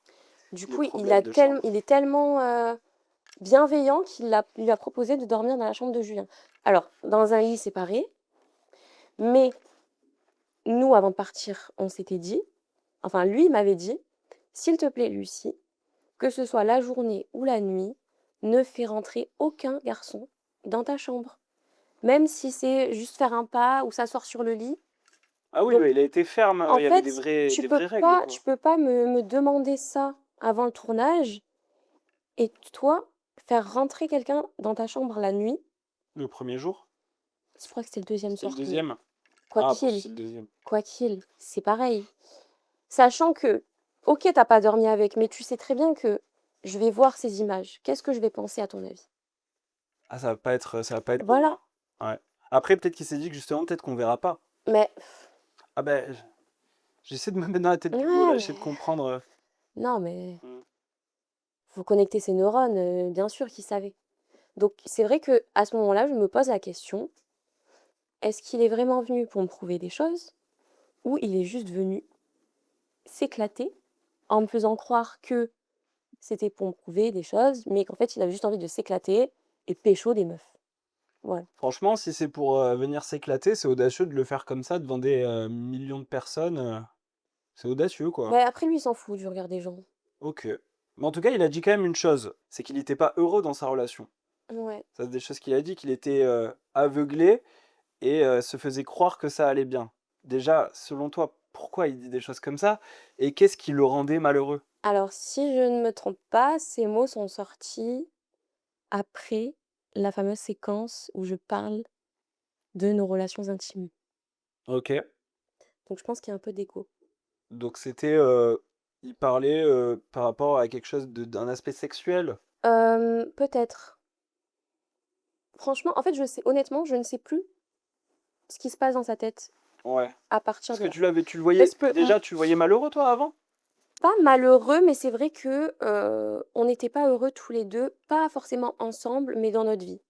A: Du
B: Les
A: coup,
B: problèmes de chambre.
A: il est tellement, bienveillant lui a proposé de dormir dans la chambre de Julien. Alors, dans un lit séparé, mais nous, avant de partir, on s'était dit, enfin lui m'avait dit: «S'il te plaît Lucie, que ce soit la journée ou la nuit, ne fais rentrer aucun garçon dans ta chambre. Même si c'est juste faire un pas ou s'asseoir sur le lit».
B: Ah oui,
A: Donc
B: ouais, il a été ferme,
A: en
B: il y avait
A: fait,
B: des vraies règles,
A: tu
B: quoi.
A: peux pas me demander ça avant le tournage et toi, faire rentrer quelqu'un dans ta chambre la nuit.
B: Le premier jour?
A: Je crois que c'était le deuxième
B: C'était le
A: soir que
B: deuxième?
A: quoi
B: Ah, bon,
A: qu'il
B: c'est le deuxième.
A: quoi qu'il, c'est pareil. Sachant que, OK, tu pas dormi avec, mais tu sais très bien que je vais voir ces images. Qu'est-ce que je vais penser à ton avis?
B: Ah, ça va pas être beau,
A: Voilà,
B: hein. Ouais. Après, peut-être qu'il s'est dit que justement, peut-être qu'on verra pas.
A: mais
B: Ah ben, j'essaie de me mettre dans la tête d'Hugo,
A: ouais,
B: là,
A: mais
B: j'essaie de comprendre.
A: non, mais
B: Mm.
A: faut connecter ses neurones, bien sûr qu'il savait. Donc c'est vrai que à ce moment-là, je me pose la question, est-ce qu'il est vraiment venu pour me prouver des choses ou il est juste venu s'éclater en me faisant croire que c'était pour me prouver des choses, mais qu'en fait, il avait juste envie de s'éclater et pécho des meufs. Voilà.
B: Franchement, si c'est pour venir s'éclater, c'est audacieux de le faire comme ça devant des millions de personnes. C'est audacieux, quoi.
A: Mais après, lui, il s'en fout du regard des gens.
B: Ok. Mais en tout cas, il a dit quand même une chose, c'est qu'il n'était pas heureux dans sa relation.
A: Ouais.
B: Ça, c'est des choses qu'il a dit, qu'il était aveuglé et se faisait croire que ça allait bien. Déjà, selon toi, pourquoi il dit des choses comme ça? Et qu'est-ce qui le rendait malheureux?
A: Alors, si je ne me trompe pas, ces mots sont sortis après la fameuse séquence où je parle de nos relations intimes.
B: Ok.
A: Donc, je pense qu'il y a un peu d'écho.
B: Donc c'était, il parlait par rapport à quelque chose d'un aspect sexuel.
A: Peut-être. Franchement, en fait, je sais, honnêtement, je ne sais plus ce qui se passe dans sa tête
B: Ouais.
A: à partir
B: Parce
A: de
B: que
A: là.
B: tu le voyais,
A: Parce que,
B: déjà, tu le voyais malheureux, toi, avant?
A: pas malheureux, mais c'est vrai que on n'était pas heureux tous les deux, pas forcément ensemble, mais dans notre vie.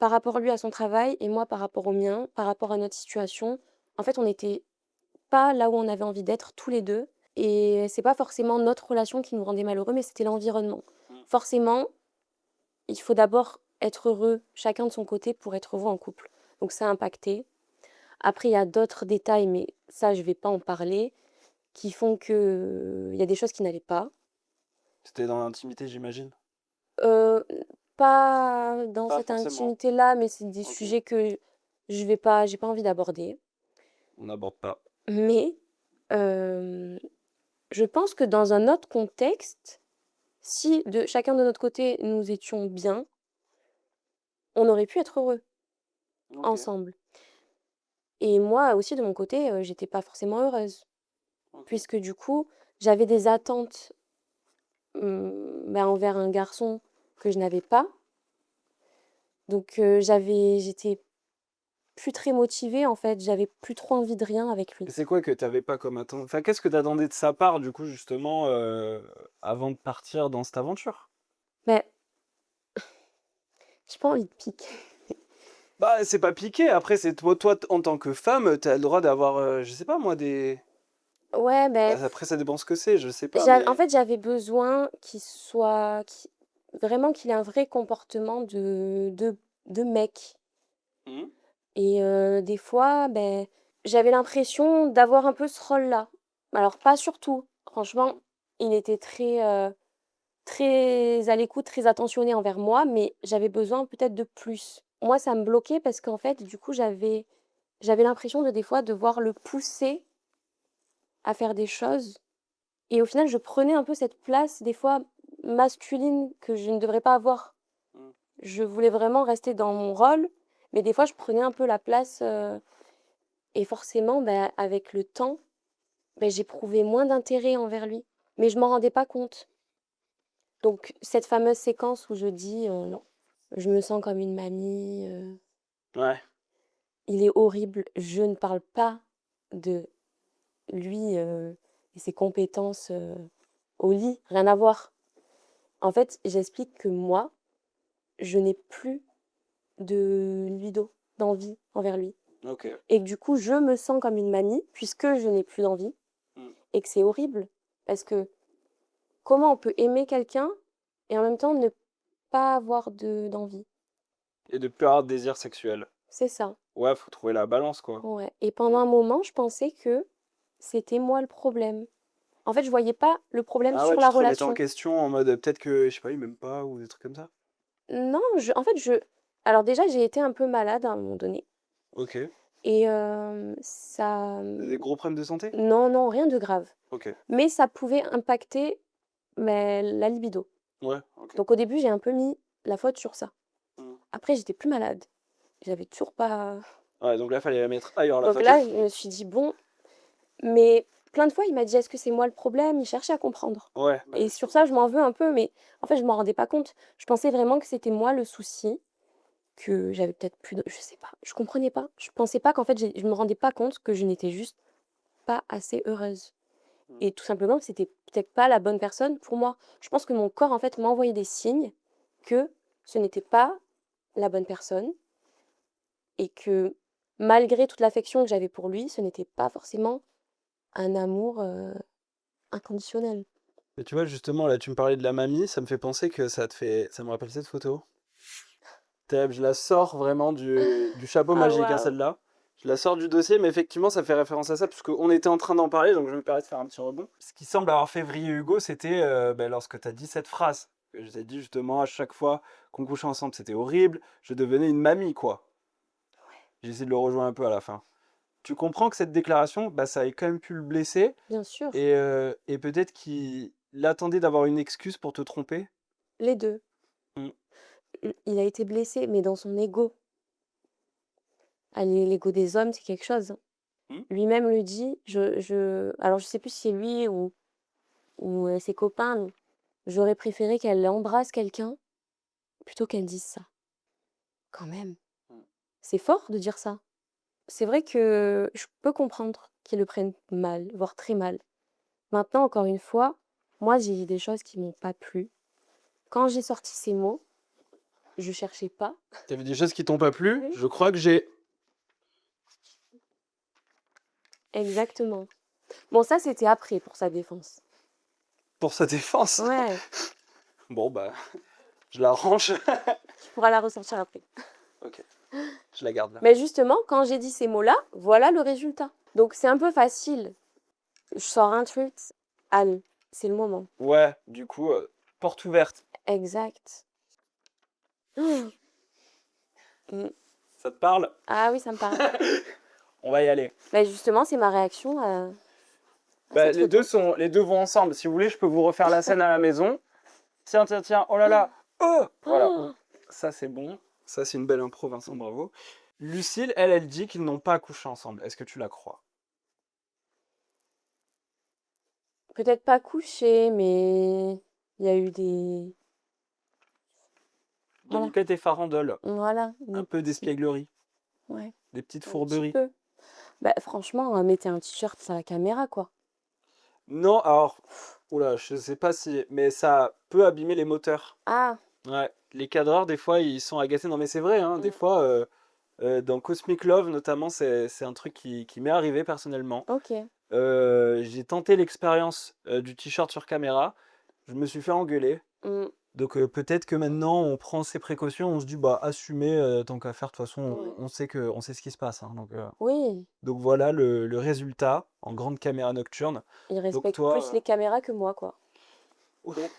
A: Par rapport lui à son travail et moi par rapport au mien, par rapport à notre situation. En fait, on n'était pas là où on avait envie d'être tous les deux. Et c'est pas forcément notre relation qui nous rendait malheureux, mais c'était l'environnement.
B: Mm.
A: Forcément, il faut d'abord être heureux chacun de son côté pour être heureux en couple. Donc ça a impacté. Après, il y a d'autres détails, mais ça, je vais pas en parler, qui font que il y a des choses qui n'allaient pas.
B: C'était dans l'intimité, j'imagine.
A: Heu, pas dans
B: Pas
A: cette
B: forcément.
A: intimité-là, mais c'est des
B: Ok.
A: sujets que j'ai pas envie d'aborder.
B: On n'aborde pas.
A: Mais, hem, je pense que dans un autre contexte, si de chacun de notre côté, nous étions bien, on aurait pu être heureux
B: Ok.
A: ensemble. Et moi aussi de mon côté, j'étais pas forcément heureuse,
B: Ok.
A: puisque du coup, j'avais des attentes, bah, envers un garçon que je n'avais pas. Donc, j'étais plus très motivée en fait, j'avais plus trop envie de rien avec lui.
B: Et c'est quoi que t'avais pas comme attente? Enfin, qu'est-ce que t'attendais de sa part, du coup, justement, avant de partir dans cette aventure?
A: Mais j'ai pas envie de piquer.
B: Bah, c'est pas piqué. Après, c'est toi, en tant que femme, t'as le droit d'avoir, je sais pas moi, des.
A: Ouais,
B: Bah,
A: ben
B: après, ça dépend ce que c'est, je sais pas,
A: en
B: mais.
A: fait, j'avais besoin vraiment qu'il ait un vrai comportement de mec.
B: Mhm.
A: Et des fois, ben, j'avais l'impression d'avoir un peu ce rôle-là. Alors pas sur tout. Franchement,
B: Mhm.
A: il était très à l'écoute, très attentionné envers moi, mais j'avais besoin peut-être de plus. Moi, ça me bloquait parce qu'en fait, du coup, j'avais l'impression de des fois devoir le pousser à faire des choses et au final, je prenais un peu cette place des fois masculine que je ne devrais pas avoir.
B: Mhm.
A: Je voulais vraiment rester dans mon rôle, mais des fois, je prenais un peu la place, et forcément, bah, avec le temps, bah, j'éprouvais moins d'intérêt envers lui, mais je m'en rendais pas compte. Donc cette fameuse séquence où je dis, «Je me sens comme une mamie,
B: Ouais.
A: il est horrible», je ne parle pas de lui, et ses compétences, au lit, rien à voir. En fait, j'explique que moi, je n'ai plus de libido, d'envie envers lui
B: Ok.
A: et que du coup, je me sens comme une mamie puisque je n'ai plus d'envie
B: Mhm.
A: et que c'est horrible parce que comment on peut aimer quelqu'un et en même temps ne pas avoir d'envie?
B: Et de plus avoir de désir sexuel.
A: C'est ça,
B: Ouais, faut trouver la balance, quoi.
A: ouais et pendant
B: Mhm.
A: un moment, je pensais que c'était moi le problème. En fait, je voyais pas le problème
B: Ah ouais,
A: sur
B: tu
A: la
B: te remettais en
A: relation.
B: question en mode peut-être que, je sais pas, il m'aime pas ou des trucs comme ça.
A: Non, en fait, alors déjà, j'ai été un peu malade à un moment donné
B: Ok.
A: et ça,
B: Des gros problèmes de santé?
A: non, non, rien de grave,
B: Ok.
A: mais ça pouvait impacter, mais la libido.
B: Ouais, ok.
A: Donc au début, j'ai un peu mis la faute sur ça.
B: Mhm.
A: Après, j'étais plus malade. J'avais toujours pas.
B: Ouais, donc là, fallait la mettre ailleurs, la
A: Donc
B: faute.
A: là, je me suis dit: «Bon», mais plein de fois, il m'a dit: «Est-ce que c'est moi le problème?» Il cherchait à comprendre
B: Ouais, bah,
A: et sur ça, je m'en veux un peu, mais en fait, je m'en rendais pas compte. Je pensais vraiment que c'était moi le souci, que j'avais peut-être plus de je sais pas, je comprenais pas. Je pensais pas qu'en fait, je me rendais pas compte que je n'étais juste pas assez heureuse
B: mhm.
A: et tout simplement que c'était peut-être pas la bonne personne pour moi. Je pense que mon corps, en fait, m'envoyait des signes que ce n'était pas la bonne personne et que malgré toute l'affection que j'avais pour lui, ce n'était pas forcément un amour, inconditionnel.
B: Mais tu vois, justement, là, tu me parlais de la mamie, ça me fait penser que ça me rappelle cette photo. Je la sors vraiment du chapeau
A: Ah
B: magique, hein,
A: waouh!
B: celle-là. Je la sors du dossier, mais effectivement, ça fait référence à ça, parce qu'on était en train d'en parler, donc je me permets de faire un petit rebond. Ce qui semble avoir fait vriller Hugo, c'était lorsque tu as dit cette phrase. Que je t'ai dit justement, à chaque fois qu'on couchait ensemble, c'était horrible, je devenais une mamie, quoi. J'ai essayé de le rejoindre un peu à la fin. Tu comprends que cette déclaration, ça avait quand même pu le blesser,
A: Bien sûr,
B: et peut-être qu'il attendait d'avoir une excuse pour te tromper.
A: les 2.
B: Mm.
A: Il a été blessé, mais dans son ego. Ah, l'ego des hommes, c'est quelque chose, hein.
B: Mm.
A: Lui-même le dit, alors je sais plus si c'est lui ou ses copains, mais j'aurais préféré qu'elle embrasse quelqu'un plutôt qu'elle dise ça. Quand même.
B: Mm.
A: C'est fort de dire ça. C'est vrai que je peux comprendre qu'ils le prennent mal, voire très mal. Maintenant, encore une fois, moi, j'ai dit des choses qui m'ont pas plu. Quand j'ai sorti ces mots, je cherchais pas.
B: T'avais des choses qui t'ont pas plu?
A: Oui.
B: Je crois que j'ai...
A: Exactement. Bon, ça, c'était après, pour sa défense.
B: Pour sa défense.
A: Ouais,
B: Bon, je la range.
A: tu pourras la ressortir après.
B: Ok, je la garde là.
A: Mais justement, quand j'ai dit ces mots-là, voilà le résultat. Donc, c'est un peu facile. Je sors un tweet, allez, c'est le moment.
B: Ouais, du coup, porte ouverte.
A: Exact. Oh. Mm.
B: Ça te parle?
A: Ah oui, ça me parle.
B: On va y aller.
A: Bah, justement, c'est ma réaction à cette
B: Les
A: photo.
B: deux vont ensemble. Si vous voulez, je peux vous refaire la scène à la maison. Tiens, oh là là. Oh, voilà.
A: Oh.
B: Ça, c'est bon. Ça, c'est une belle impro, Vincent, bravo. Lucille, elle dit qu'ils n'ont pas couché ensemble. Est-ce que tu la crois?
A: Peut-être pas couché, mais il y a eu des...
B: Des
A: Voilà.
B: miquettes et farandoles.
A: Voilà.
B: Un peu d'espièglerie.
A: Ouais,
B: Des petites
A: un petit
B: fourberies.
A: peu. Bah, franchement, mettez un t-shirt à la caméra, quoi.
B: Non, alors... Oula, je sais pas si... Mais ça peut abîmer les moteurs.
A: Ah,
B: Ouais. Les cadreurs, des fois, ils sont agacés. Non, mais c'est vrai, hein. Des
A: Mm.
B: fois... dans Cosmic Love, notamment, c'est un truc qui m'est arrivé personnellement.
A: ok.
B: J'ai tenté l'expérience du t-shirt sur caméra. Je me suis fait engueuler.
A: Mm.
B: Donc peut-être que maintenant on prend ses précautions, on se dit assumer tant qu'à faire, de toute façon
A: Ouais.
B: on sait ce qui se passe, hein.
A: Oui,
B: Donc voilà le résultat en grande caméra nocturne.
A: il
B: Donc
A: respecte
B: toi,
A: plus les caméras que moi, quoi.
B: ouais,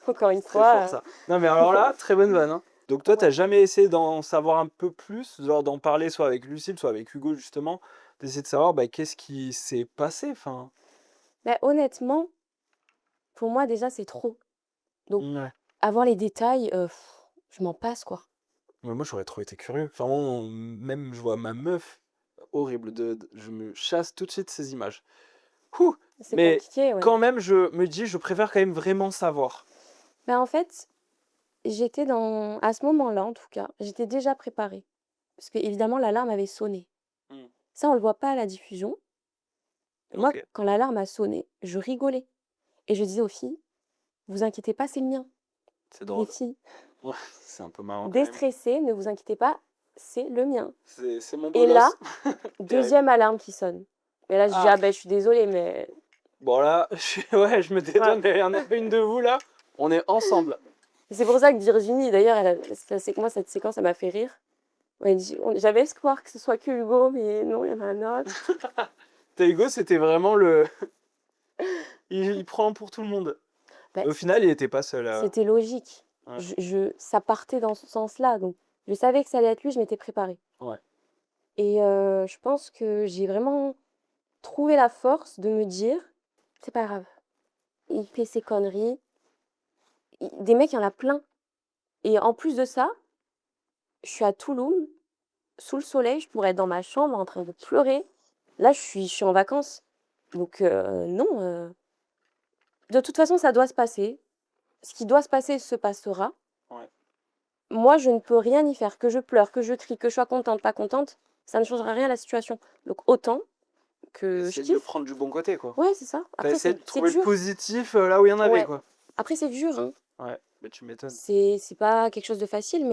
A: Encore une
B: c'est très fort
A: fois.
B: ça. Non mais alors là, très bonne vanne, hein. Donc toi, t'as
A: Ouais.
B: jamais essayé d'en savoir un peu plus, genre d'en parler soit avec Lucille, soit avec Hugo justement, d'essayer de savoir qu'est-ce qui s'est passé, enfin.
A: Bah, honnêtement, pour moi, déjà, c'est trop. Donc,
B: Ouais.
A: avoir les détails, je m'en passe, quoi.
B: Mais moi j'aurais trop été curieux. Enfin, moi, même je vois ma meuf, horrible, je me chasse tout de suite ces images. Ouh,
A: C'est
B: mais
A: compliqué, ouais.
B: quand même, je me dis, je préfère quand même vraiment savoir.
A: Bah, en fait, j'étais dans... À ce moment-là, en tout cas, j'étais déjà préparée. Parce que, évidemment, l'alarme avait sonné.
B: Hmm.
A: Ça, on le voit pas à la diffusion. Moi,
B: Ok.
A: quand l'alarme a sonné, je rigolais. Et je disais aux filles, vous inquiétez pas, c'est le mien.
B: C'est
A: Les
B: drôle.
A: filles,
B: Ouais, c'est un peu marrant quand même.
A: déstressées, ne vous inquiétez pas, c'est le mien.
B: C'est mon beau
A: Et là,
B: gosse.
A: deuxième alarme qui sonne. Et là, je dis,
B: Ah,
A: ah ben, je suis désolée, mais
B: bon là, ouais, je me dédonne,
A: ouais.
B: il y en a fait une de vous là. On est ensemble.
A: C'est pour ça que Virginie, d'ailleurs, moi, cette séquence, ça m'a fait rire. Ouais, j'avais espoir que ce soit que Hugo, mais non, il y en a un autre.
B: T'as Hugo, c'était vraiment le... il prend pour tout le monde.
A: Ben,
B: Au final, il était pas seul.
A: c'était logique.
B: Ouais.
A: Ça partait dans ce sens-là, donc je savais que ça allait être lui, je m'étais préparée.
B: Ouais.
A: Et je pense que j'ai vraiment trouvé la force de me dire, c'est pas grave, il fait ses conneries. Des mecs, il y en a plein. Et en plus de ça, je suis à Toulouse, sous le soleil, je pourrais être dans ma chambre en train de pleurer. Là, je suis en vacances. Donc non, de toute façon, ça doit se passer. Ce qui doit se passer se passera.
B: Ouais.
A: Moi, je ne peux rien y faire. Que je pleure, que je crie, que je sois contente, pas contente, ça ne changera rien à la situation. Donc autant que je
B: Essayer de le
A: kiffe.
B: prendre du bon côté, quoi.
A: Ouais, c'est ça.
B: T'as
A: Après,
B: essayé de
A: c'est
B: trouver le
A: dur.
B: positif là où il y en avait,
A: Ouais.
B: quoi.
A: Après, c'est dur, hein.
B: Ouais, mais tu m'étonnes.
A: C'est pas quelque chose de facile,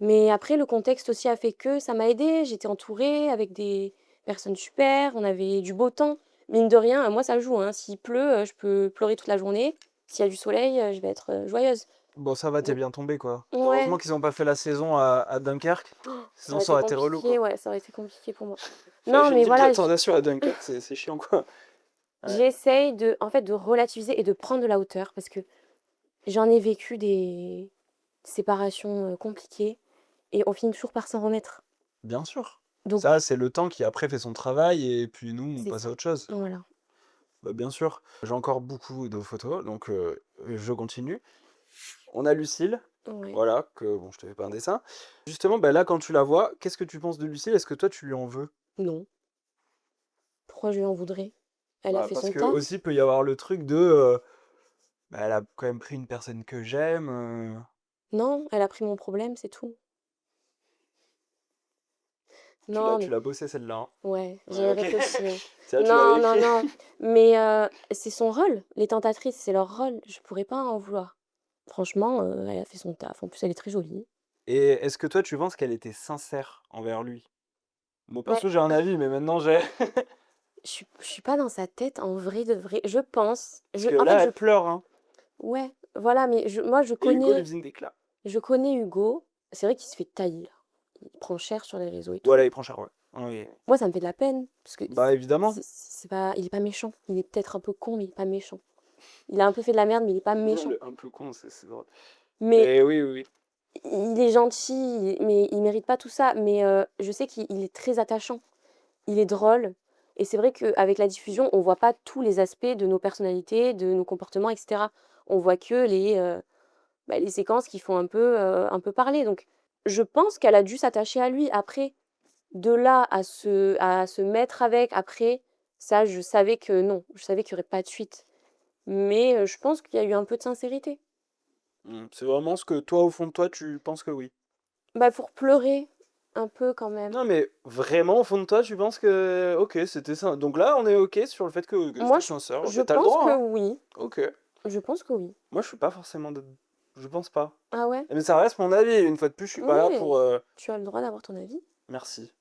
A: mais après, le contexte aussi a fait que ça m'a aidée. J'étais entourée avec des personnes super, on avait du beau temps. Mine de rien, moi, ça joue, hein. S'il pleut, je peux pleurer toute la journée. S'il y a du soleil, je vais être joyeuse.
B: Bon, ça va, t'es
A: Donc
B: bien tombé, quoi. Heureusement
A: ouais,
B: qu'ils ont pas fait la saison à Dunkerque.
A: ça
B: Sinon,
A: aurait
B: ça
A: été
B: aurait été relou,
A: compliqué,
B: quoi.
A: ouais, ça aurait été compliqué pour moi.
B: Faire
A: Non,
B: une
A: mais
B: ville
A: voilà,
B: d'intonation à Dunkerque, c'est chiant, quoi. Ouais.
A: j'essaye de, en fait, de relativiser et de prendre de la hauteur parce que j'en ai vécu des séparations compliquées et on finit toujours par s'en remettre.
B: Bien sûr.
A: Donc,
B: Ça, c'est le temps qui après fait son travail et puis nous, on
A: c'est
B: passe
A: ça.
B: à autre chose.
A: Voilà.
B: Bah, bien sûr. J'ai encore beaucoup de photos, donc je continue. On a Lucille,
A: Ouais.
B: voilà, que bon, je te fais pas un dessin. Justement, bah, là, quand tu la vois, qu'est-ce que tu penses de Lucille? Est-ce que toi, tu lui en veux?
A: Non. Pourquoi je lui en voudrais? Elle a
B: Bah,
A: fait
B: parce
A: son
B: que
A: taf.
B: aussi peut y avoir le truc de, bah, elle a quand même pris une personne que j'aime.
A: Non, elle a pris mon problème, c'est tout.
B: Tu l'as,
A: Non,
B: tu
A: mais
B: l'as bossé celle-là, hein.
A: ouais,
B: Ouais,
A: j'ai
B: ok.
A: réfléchi, hein.
B: C'est là, tu l'avais
A: Non, non,
B: écrit.
A: non. Mais c'est son rôle. Les tentatrices, c'est leur rôle. Je pourrais pas en vouloir. Franchement, elle a fait son taf. En plus, elle est très jolie.
B: Et est-ce que toi, tu penses qu'elle était sincère envers lui? Moi,
A: Ouais,
B: perso, j'ai un avis, mais maintenant j'ai.
A: je suis pas dans sa tête en vrai de vrai. Je pense.
B: Parce
A: Je,
B: que
A: en fait,
B: là,
A: je.
B: elle pleure, hein.
A: Ouais, voilà, mais moi,
B: Et Hugo lui faisait une déclat.
A: je connais Hugo. C'est vrai qu'il se fait tailler, là. Il prend cher sur les réseaux et tout.
B: Voilà, il prend cher, ouais. Oui.
A: Moi, ça me fait de la peine. Parce que
B: Bah, évidemment.
A: c'est pas, il est pas méchant. Il est peut-être un peu con, mais il est pas méchant. Il a un peu fait de la merde, mais il est pas méchant.
B: Un peu con, c'est drôle.
A: Mais
B: Mais oui, oui, oui.
A: il est gentil, mais il mérite pas tout ça. Mais je sais qu'il est très attachant. Il est drôle. Et c'est vrai qu'avec la diffusion, on voit pas tous les aspects de nos personnalités, de nos comportements, etc. On voit que les séquences qui font un peu parler. Donc, je pense qu'elle a dû s'attacher à lui. Après, de là à se mettre avec, après, ça, je savais que non. Je savais qu'il n'y aurait pas de suite. Mais je pense qu'il y a eu un peu de sincérité.
B: C'est vraiment ce que toi, au fond de toi, tu penses que oui.
A: Bah, pour pleurer un peu quand même.
B: Non, mais vraiment, au fond de toi, tu penses que, ok, c'était ça. Donc là, on est ok sur le fait que
A: Moi,
B: c'était
A: je,
B: sincère.
A: je
B: Mais t'as le
A: pense
B: droit,
A: que
B: hein.
A: oui.
B: Ok.
A: Je pense que oui.
B: Moi, je suis pas forcément de. Je pense pas.
A: Ah ouais?
B: Mais ça reste mon avis. Une fois de plus, je suis pas là
A: Oui,
B: pour.
A: tu as le droit d'avoir ton avis.
B: Merci.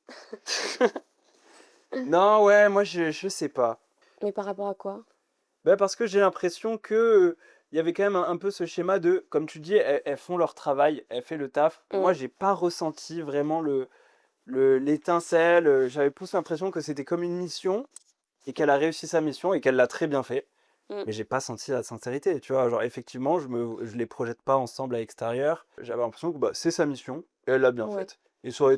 B: Non, ouais, moi, je sais pas.
A: Mais par rapport à quoi?
B: Bah, parce que j'ai l'impression que il y avait quand même un peu ce schéma de, comme tu dis, elles font leur travail, elles font le taf. Moi,
A: Mm.
B: j'ai pas ressenti vraiment l'étincelle. J'avais plus l'impression que c'était comme une mission et qu'elle a réussi sa mission et qu'elle l'a très bien fait.
A: Mm.
B: Mais j'ai pas senti la sincérité, tu vois. Genre, effectivement, je les projette pas ensemble à l'extérieur. J'avais l'impression que bah, c'est sa mission et elle l'a bien
A: Ouais.
B: faite. Et ça aurait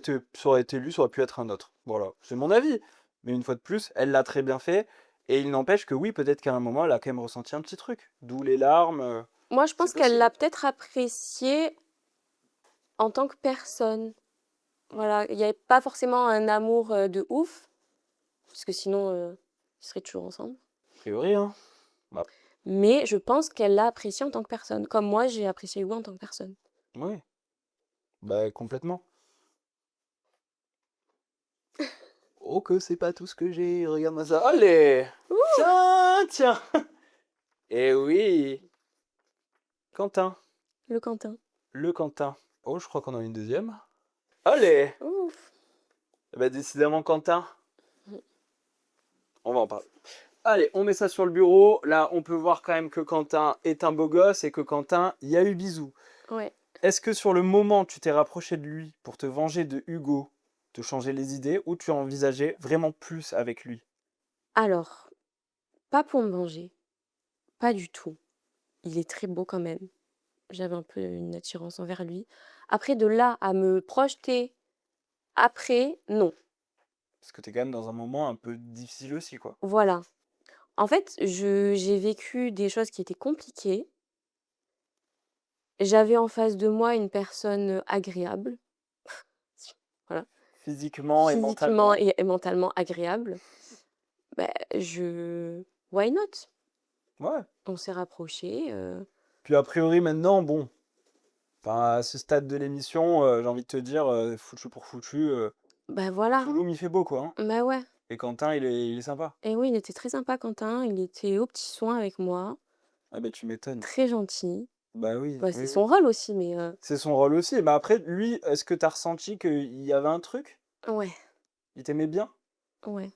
B: été lui, ça aurait pu être un autre. Voilà, c'est mon avis. Mais une fois de plus, elle l'a très bien fait. Et il n'empêche que oui, peut-être qu'à un moment, elle a quand même ressenti un petit truc. D'où les larmes.
A: Moi, je
B: C'est
A: pense qu'elle l'a
B: possible.
A: peut-être apprécié en tant que personne. Voilà, il n'y avait pas forcément un amour de ouf, parce que sinon, ils seraient toujours ensemble.
B: A priori, hein. Bah,
A: Mais je pense qu'elle l'a apprécié en tant que personne, comme moi, j'ai apprécié Hugo en tant que personne.
B: oui, bah complètement. Oh que c'est pas tout ce que j'ai, regarde-moi ça. Allez! Tiens, tiens! Eh oui! Quentin.
A: Le Quentin.
B: Le Quentin. Oh, je crois qu'on a une deuxième. Allez!
A: Ouf.
B: Eh ben, décidément, Quentin, on va en parler. Allez, on met ça sur le bureau. Là, on peut voir quand même que Quentin est un beau gosse et que Quentin, il y a eu bisous.
A: Ouais.
B: Est-ce que sur le moment, tu t'es rapproché de lui pour te venger de Hugo, te changer les idées, ou tu as envisagé vraiment plus avec lui?
A: Alors, pas pour me venger, pas du tout. Il est très beau quand même. J'avais un peu une attirance envers lui. Après, de là à me projeter après, non.
B: Parce que t'es quand même dans un moment un peu difficile aussi, quoi.
A: Voilà. En fait, j'ai vécu des choses qui étaient compliquées. J'avais en face de moi une personne agréable, voilà,
B: Physiquement et
A: physiquement
B: mentalement.
A: et mentalement agréable. Bah, why not?
B: Ouais.
A: On s'est rapprochés.
B: Puis a priori, maintenant, bon, enfin, à ce stade de l'émission, j'ai envie de te dire, foutu pour foutu,
A: Bah voilà,
B: Touloum, il fait beau, quoi, hein.
A: bah ouais.
B: Et Quentin, il est sympa.
A: Et oui, il était très sympa, Quentin. Il était aux petits soins avec moi,
B: Ah bah tu m'étonnes.
A: très gentil.
B: Bah oui,
A: Bah,
B: oui,
A: c'est
B: oui.
A: son rôle aussi, mais
B: C'est son rôle aussi. Mais après, lui, est-ce que t'as ressenti qu'il y avait un truc?
A: ouais,
B: Il t'aimait bien?
A: ouais.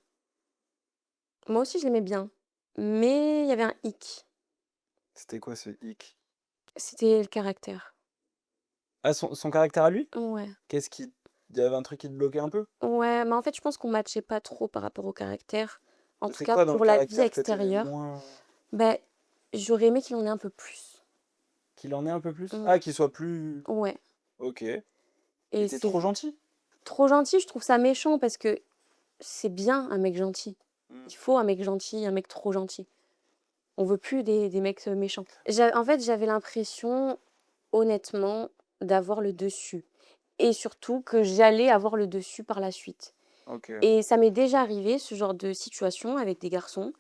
A: Moi aussi, je l'aimais bien, mais il y avait un hic.
B: C'était quoi ce hic?
A: C'était le caractère.
B: Ah, son caractère à lui?
A: Ouais.
B: Qu'est-ce qui il y avait un truc qui te bloquait un peu?
A: Ouais, mais en fait, je pense qu'on matchait pas trop par rapport au caractère. En tout
B: C'est
A: cas,
B: quoi dans le
A: pour la vie
B: caractère que tu
A: extérieure,
B: moins
A: ben, j'aurais aimé qu'il en ait un peu plus.
B: qu'il en ait un peu plus?
A: Mmh,
B: Ah, qu'il soit plus
A: ouais.
B: OK. Il
A: Et
B: était
A: c'est
B: trop gentil?
A: trop gentil, je trouve ça méchant parce que c'est bien un mec gentil.
B: Mmh.
A: Il faut un mec gentil, un mec trop gentil. On veut plus des mecs méchants. En fait, j'avais l'impression, honnêtement, d'avoir le dessus. Et surtout que j'allais avoir le dessus par la suite.
B: OK.
A: Et ça m'est déjà arrivé, ce genre de situation avec des garçons.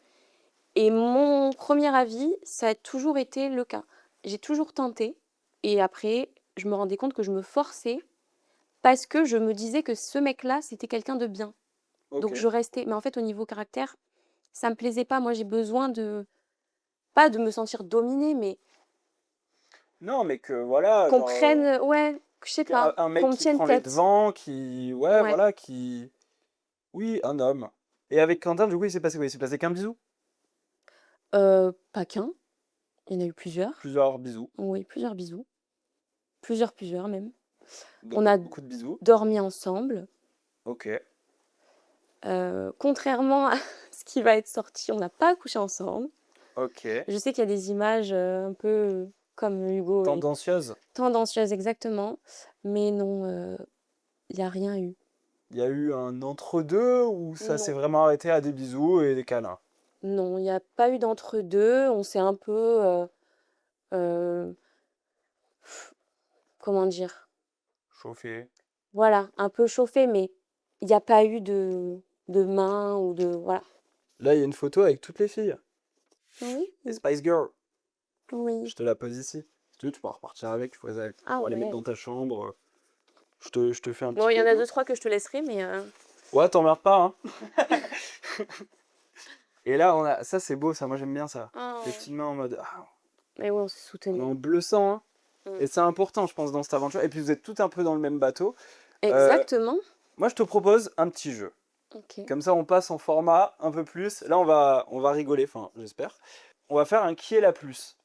A: Et mon premier avis, ça a toujours été le cas. J'ai toujours tenté. Et après, je me rendais compte que je me forçais parce que je me disais que ce mec-là, c'était quelqu'un de bien. Donc
B: OK.
A: je restais. Mais en fait, au niveau caractère, ça me plaisait pas. Moi, j'ai besoin de, pas de me sentir dominée, mais
B: Non, mais que voilà,
A: qu'on
B: genre,
A: prenne, ouais, je sais pas,
B: un mec
A: qu'on me
B: qui
A: tienne
B: prend les
A: tête.
B: devants, qui ouais,
A: Ouais.
B: voilà, qui oui, un homme. Et avec Quentin, du coup, il s'est passé quoi? Il s'est passé qu'un bisou?
A: Pas qu'un, il y en a eu plusieurs.
B: Plusieurs bisous,
A: Oui, plusieurs bisous. Plusieurs même. On
B: donc
A: a
B: beaucoup de bisous.
A: dormi ensemble.
B: OK.
A: Contrairement à ce qui va être sorti, on n'a pas couché ensemble.
B: OK.
A: Je sais qu'il y a des images un peu comme Hugo est
B: Tendancieuse?
A: tendancieuse exactement, mais non, il n'y a rien eu.
B: Il y a eu un entre-deux ou ça s'est
A: Non,
B: vraiment arrêté à des bisous et des câlins?
A: non, il n'y a pas eu d'entre-deux. On s'est un peu, euh, comment dire,
B: Chauffé?
A: voilà, un peu chauffé, mais il n'y a pas eu de main ou de, voilà.
B: Là, il y a une photo avec toutes les filles.
A: Oui,
B: Les Spice Girls. Je
A: oui.
B: te la pose ici. Si tu veux, tu pourras repartir avec, tu
A: Ah
B: pourras les mettre
A: ouais.
B: dans ta chambre. Je te fais un
A: Bon,
B: petit
A: il y en a deux,
B: cadeau.
A: trois que je te laisserai, mais
B: Ouais, t'emmerdes pas, hein. Et là, ça c'est beau, ça, moi j'aime bien ça. Les
A: oh.
B: petites mains en mode, ah,
A: Mais ouais, on s'est
B: on est
A: soutenus.
B: en bleu sang, hein.
A: Mm.
B: Et c'est important, je pense, dans cette aventure. Et puis vous êtes tout un peu dans le même bateau. Euh,
A: Exactement.
B: Moi, je te propose un petit jeu.
A: Ok.
B: Comme ça, on passe en format un peu plus. Là, on va rigoler, enfin, j'espère. On va faire un qui est la plus.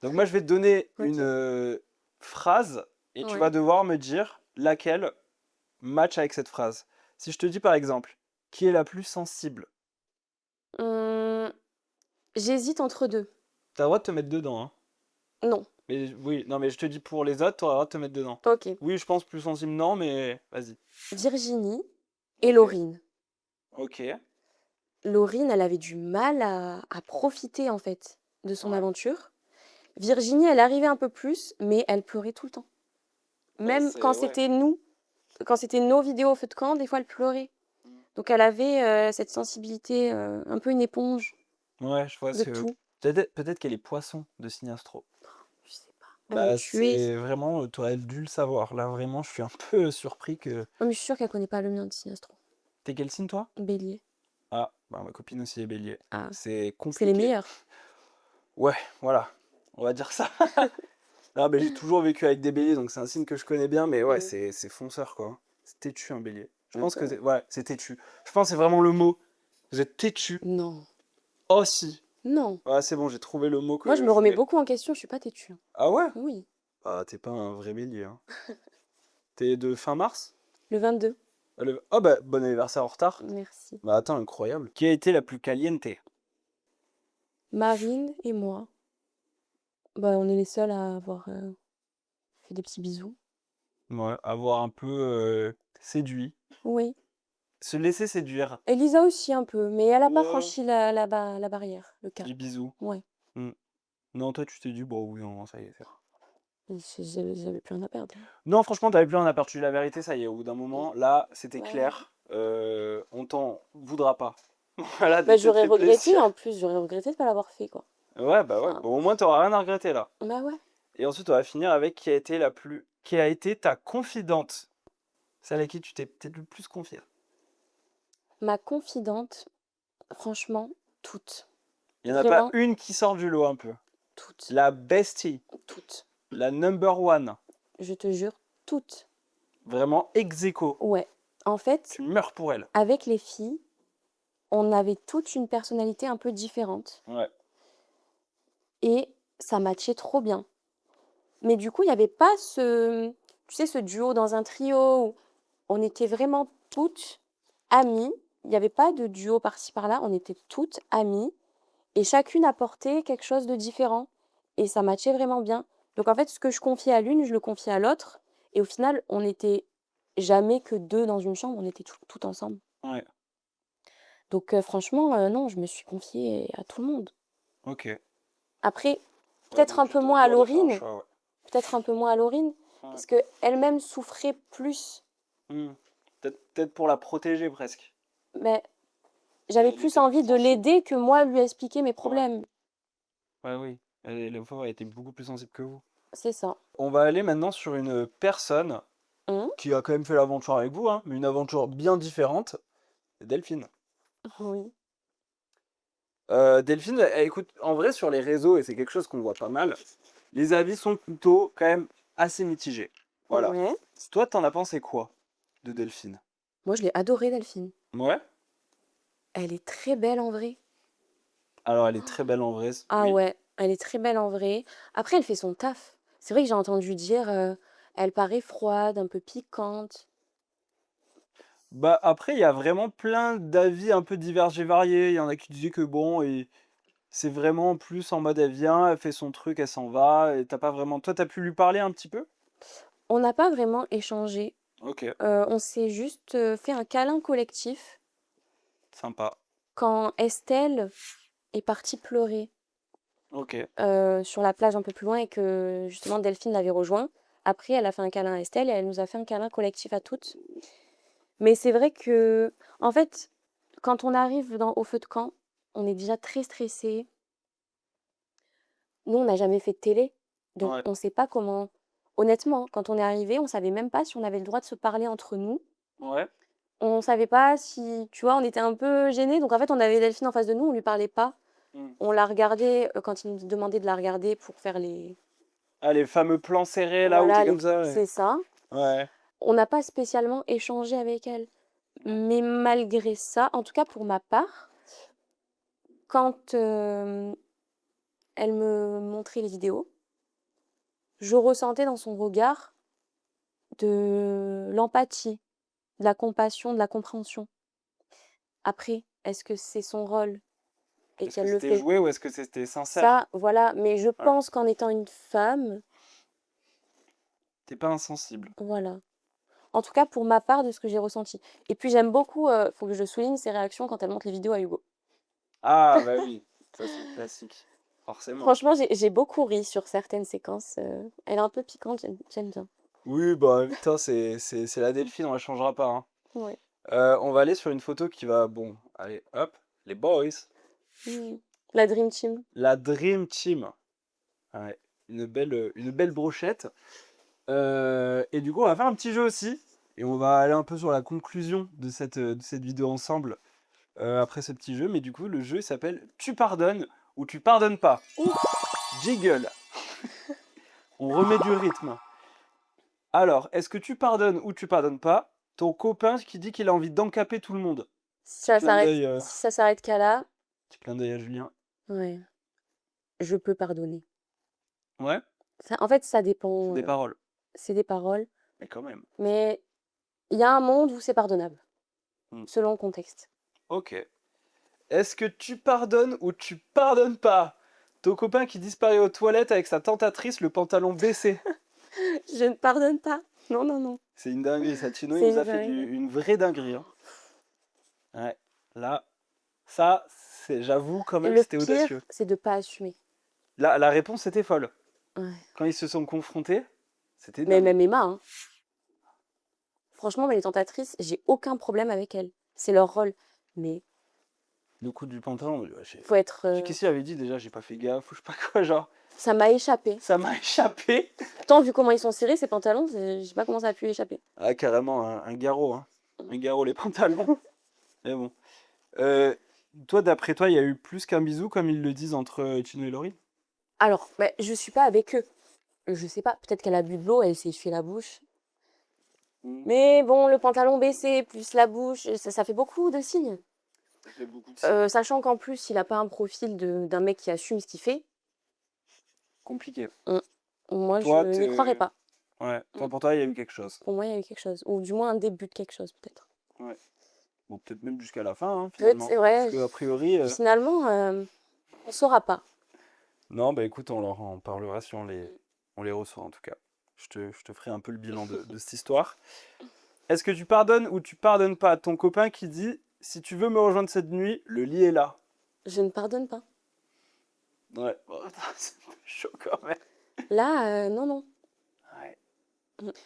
B: Donc moi, je vais te donner une
A: Ok.
B: phrase et tu vas
A: Ouais.
B: devoir me dire laquelle match avec cette phrase. Si je te dis par exemple, qui est la plus sensible,
A: Hum, J'hésite entre deux.
B: t'as le droit de te mettre dedans, hein.
A: Non.
B: Mais oui, non, mais je te dis pour les autres, t'auras le droit de te mettre dedans.
A: Ok.
B: Oui, je pense plus sensible, non, mais vas-y.
A: Virginie et
B: Ok,
A: Laurine.
B: ok,
A: Laurine, elle avait du mal à profiter en fait de son
B: ouais.
A: aventure. Virginie, elle arrivait un peu plus, mais elle pleurait tout le temps.
B: Bah,
A: Même
B: c'est, ouais.
A: quand c'était nos vidéos au feu de camp, des fois elle pleurait. Donc elle avait cette sensibilité, un peu une éponge
B: Ouais, je vois,
A: de
B: c'est
A: tout.
B: peut-être qu'elle est poisson de Sinastro.
A: Je sais pas. Elle me
B: Bah,
A: tuait.
B: c'est vraiment, t'aurais dû le savoir. Là, vraiment, je suis un peu surpris que.
A: Oh, mais je suis sûre qu'elle connaît pas le mien de Sinastro.
B: T'es quel signe, toi?
A: Bélier.
B: Ah, bah, ma copine aussi est bélier.
A: Ah,
B: C'est
A: c'est les
B: compliqué.
A: meilleurs.
B: Ouais, voilà, on va dire ça. Non, mais j'ai toujours vécu avec des béliers, donc c'est un signe que je connais bien, mais ouais,
A: Mm.
B: c'est fonceur, quoi. C'est têtu, un bélier. Je
A: Un
B: pense que
A: peu.
B: c'est. Ouais, c'est têtu. Je pense que c'est vraiment le mot. Vous êtes têtu.
A: Non.
B: Oh, si.
A: Non.
B: Ouais, c'est bon, j'ai trouvé le mot
A: Moi, je
B: que
A: me
B: je
A: remets
B: voulais.
A: beaucoup en question, je suis pas têtue.
B: Ah ouais?
A: Oui.
B: Ah, t'es pas un vrai bélier, hein. T'es de fin mars?
A: Le 22.
B: Oh, bah, bon anniversaire en retard.
A: Merci.
B: Bah, attends, incroyable. Qui a été la plus caliente?
A: Marine et moi, bah, on est les seuls à avoir fait des petits bisous.
B: Ouais, avoir un peu séduit.
A: Oui.
B: Se laisser séduire.
A: Elisa aussi un peu, mais elle a pas
B: Ouais.
A: franchi la barrière, le cap.
B: Du bisou.
A: Ouais.
B: Hmm. Non, toi, tu t'es dit, bon, oui, non, ça y est, c'est bon.
A: J'avais plus rien à perdre.
B: Non, franchement, t'avais plus en aperçu la vérité, ça y est, au bout d'un moment, là, c'était
A: Ouais.
B: clair. On t'en voudra pas. Voilà,
A: Bah,
B: de t'être
A: j'aurais
B: fait
A: regretté, en
B: plaisir.
A: plus, j'aurais regretté de pas l'avoir fait, quoi.
B: Ouais, bah ouais.
A: Enfin,
B: Bon, au moins, t'auras rien à regretter là.
A: bah ouais.
B: Et ensuite, on va finir avec qui a été ta confidente. Celle à qui tu t'es peut-être le plus confié.
A: Ma confidente, franchement, toutes.
B: Il n'y en a pas
A: Vraiment,
B: une qui sort du lot un peu.
A: toutes.
B: La bestie,
A: Toutes.
B: la number one.
A: Je te jure, toutes.
B: Vraiment ex aequo.
A: Ouais. En fait,
B: Tu meurs pour elle.
A: avec les filles, on avait toutes une personnalité un peu différente.
B: Ouais.
A: Et ça matchait trop bien. Mais du coup, il y avait pas tu sais, ce duo dans un trio où on était vraiment toutes amies. Il y avait pas de duo par-ci par-là, on était toutes amies et chacune apportait quelque chose de différent et ça matchait vraiment bien. Donc en fait, ce que je confiais à l'une, je le confiais à l'autre et au final, on n'était jamais que 2 dans une chambre, on était toutes ensemble.
B: Ouais,
A: Donc franchement, non, je me suis confiée à tout le monde.
B: ok.
A: Après,
B: Ouais,
A: peut-être
B: donc
A: un
B: tu
A: peu
B: te
A: moins à
B: dur de faire un
A: Laurine,
B: choix, ouais.
A: peut-être un peu moins à Laurine,
B: Ouais.
A: parce qu'elle-même souffrait plus.
B: Hmm. Peut-être pour la protéger presque.
A: Mais j'avais
B: Elle
A: plus
B: était plus
A: envie de
B: sensible.
A: l'aider que moi lui expliquer mes
B: Ouais.
A: problèmes.
B: Ouais, oui. La pauvre, elle était beaucoup plus sensible que vous.
A: C'est ça.
B: On va aller maintenant sur une personne
A: Mmh.
B: qui a quand même fait l'aventure avec vous, hein, mais une aventure bien différente. Delphine.
A: Oui.
B: Delphine, écoute, en vrai, sur les réseaux, et c'est quelque chose qu'on voit pas mal, les avis sont plutôt quand même assez mitigés. Voilà.
A: Ouais.
B: Toi, t'en as pensé quoi de Delphine?
A: Moi, je l'ai adorée, Delphine.
B: Ouais.
A: Elle est très belle en vrai.
B: Alors, elle est très belle en vrai,
A: Ah
B: oui.
A: ouais, elle est très belle en vrai. Après, elle fait son taf. C'est vrai que j'ai entendu dire, elle paraît froide, un peu piquante.
B: Bah, après, il y a vraiment plein d'avis un peu divers et variés. Il y en a qui disaient que bon, et c'est vraiment plus en mode elle vient, elle fait son truc, elle s'en va, et t'as pas vraiment. Toi, t'as pu lui parler un petit peu?
A: On n'a pas vraiment échangé.
B: Ok,
A: On s'est juste fait un câlin collectif
B: sympa.
A: quand Estelle est partie pleurer
B: Ok.
A: sur la plage un peu plus loin et que justement Delphine l'avait rejoint. Après, elle a fait un câlin à Estelle et elle nous a fait un câlin collectif à toutes. Mais c'est vrai que, en fait, quand on arrive au feu de camp, on est déjà très stressé. Nous, on n'a jamais fait de télé, donc
B: Ouais.
A: on ne sait pas comment. Honnêtement, quand on est arrivé, on savait même pas si on avait le droit de se parler entre nous.
B: Ouais.
A: On savait pas si, tu vois, on était un peu gênés. Donc en fait, on avait Delphine en face de nous, on lui parlait pas.
B: Hmm.
A: On la regardait quand il nous demandait de la regarder pour faire les.
B: Ah, les fameux plans serrés là où
A: Voilà,
B: t'es comme ça. Ouais.
A: c'est ça.
B: Ouais.
A: On n'a pas spécialement échangé avec elle. Mais malgré ça, en tout cas pour ma part, quand elle me montrait les vidéos, je ressentais dans son regard de l'empathie, de la compassion, de la compréhension. Après, est-ce que c'est son rôle et
B: Est-ce que
A: qu'elle le
B: c'était
A: fait?
B: joué ou est-ce que c'était sincère?
A: Ça, voilà. Mais je
B: Ouais.
A: pense qu'en étant une femme,
B: T'es pas insensible.
A: voilà. En tout cas, pour ma part, de ce que j'ai ressenti. Et puis, j'aime beaucoup, faut que je souligne ses réactions quand elle montre les vidéos à Hugo.
B: Ah, bah oui, ça c'est le classique. Forcément.
A: Franchement, j'ai beaucoup ri sur certaines séquences. Elle est un peu piquante, j'aime bien.
B: Oui, bah putain, c'est la Delphine, on la changera pas, hein.
A: Ouais.
B: On va aller sur une photo qui va. Bon, allez, hop, les boys.
A: Mm. La Dream Team.
B: La Dream Team. Ouais, une belle brochette. Et du coup, on va faire un petit jeu aussi. Et on va aller un peu sur la conclusion de cette vidéo ensemble après ce petit jeu. Mais du coup, le jeu il s'appelle Tu pardonnes ou tu pardonnes pas. Jiggle. On remet du rythme. Alors, est-ce que tu pardonnes ou tu pardonnes pas ton copain qui dit qu'il a envie d'encaper tout le monde?
A: Si ça s'arrête,
B: D'œil,
A: si ça s'arrête qu'à là,
B: petit clin d'œil à Julien.
A: ouais, je peux pardonner.
B: Ouais,
A: En fait, ça
B: c'est
A: dépend.
B: des paroles.
A: C'est des paroles,
B: Mais quand même.
A: mais il y a un monde où c'est pardonnable,
B: Hmm.
A: selon le contexte.
B: Ok. Est-ce que tu pardonnes ou tu pardonnes pas ton copain qui disparaît aux toilettes avec sa tentatrice, le pantalon baissé?
A: Je ne pardonne pas. Non, non, non.
B: C'est une dinguerie, ça. Tino, il
A: C'est
B: nous
A: une
B: a fait
A: dingue.
B: une vraie dinguerie, hein. Ouais. Là, ça, j'avoue quand
A: Et
B: même,
A: le
B: c'était
A: pire,
B: audacieux.
A: c'est de pas assumer.
B: La réponse était folle.
A: Ouais.
B: Quand ils se sont confrontés, c'était
A: Mais
B: dingue.
A: même Emma, hein. Franchement, mais les tentatrices, j'ai aucun problème avec elles. C'est leur rôle. Mais
B: Le coup du pantalon, ouais,
A: faut être.
B: qu'est-ce qu'il avait dit déjà? J'ai pas fait gaffe, ou je sais pas quoi, genre.
A: Ça m'a échappé.
B: Ça m'a échappé.
A: Pourtant, vu comment ils sont serrés, ces pantalons, je sais pas comment ça a pu échapper.
B: Ah, carrément, un garrot, hein. Un garrot, les pantalons. Mais bon. Euh, Toi, d'après toi, il y a eu plus qu'un bisou, comme ils le disent entre Tino et Laurie?
A: Alors, bah, je suis pas avec eux. Je sais pas. Peut-être qu'elle a bu de l'eau, elle s'est essuyé la bouche. Mais bon, le pantalon baissé, plus la bouche, ça fait beaucoup de signes.
B: Ça fait beaucoup de signes.
A: Sachant qu'en plus, il a pas un profil d'un mec qui assume ce qu'il fait.
B: Compliqué.
A: Mm. Moi, je
B: Toi,
A: n'y croirais pas.
B: Ouais,
A: Mm.
B: pour toi, il y a eu quelque chose.
A: Pour moi, il y a eu quelque chose. Ou du moins un début de quelque chose, peut-être.
B: Ouais. Bon, peut-être même jusqu'à la fin, hein,
A: Peut-être,
B: finalement.
A: c'est
B: Parce
A: vrai.
B: que, a priori.
A: Finalement, on saura pas.
B: Non, bah écoute, on leur en parlera si on les reçoit, en tout cas. Je te ferai un peu le bilan de cette histoire. Est-ce que tu pardonnes ou tu pardonnes pas à ton copain qui dit si tu veux me rejoindre cette nuit, le lit est là?
A: Je ne pardonne pas.
B: Ouais, bon, c'est un peu chaud quand même.
A: Là, non, non.
B: Ouais.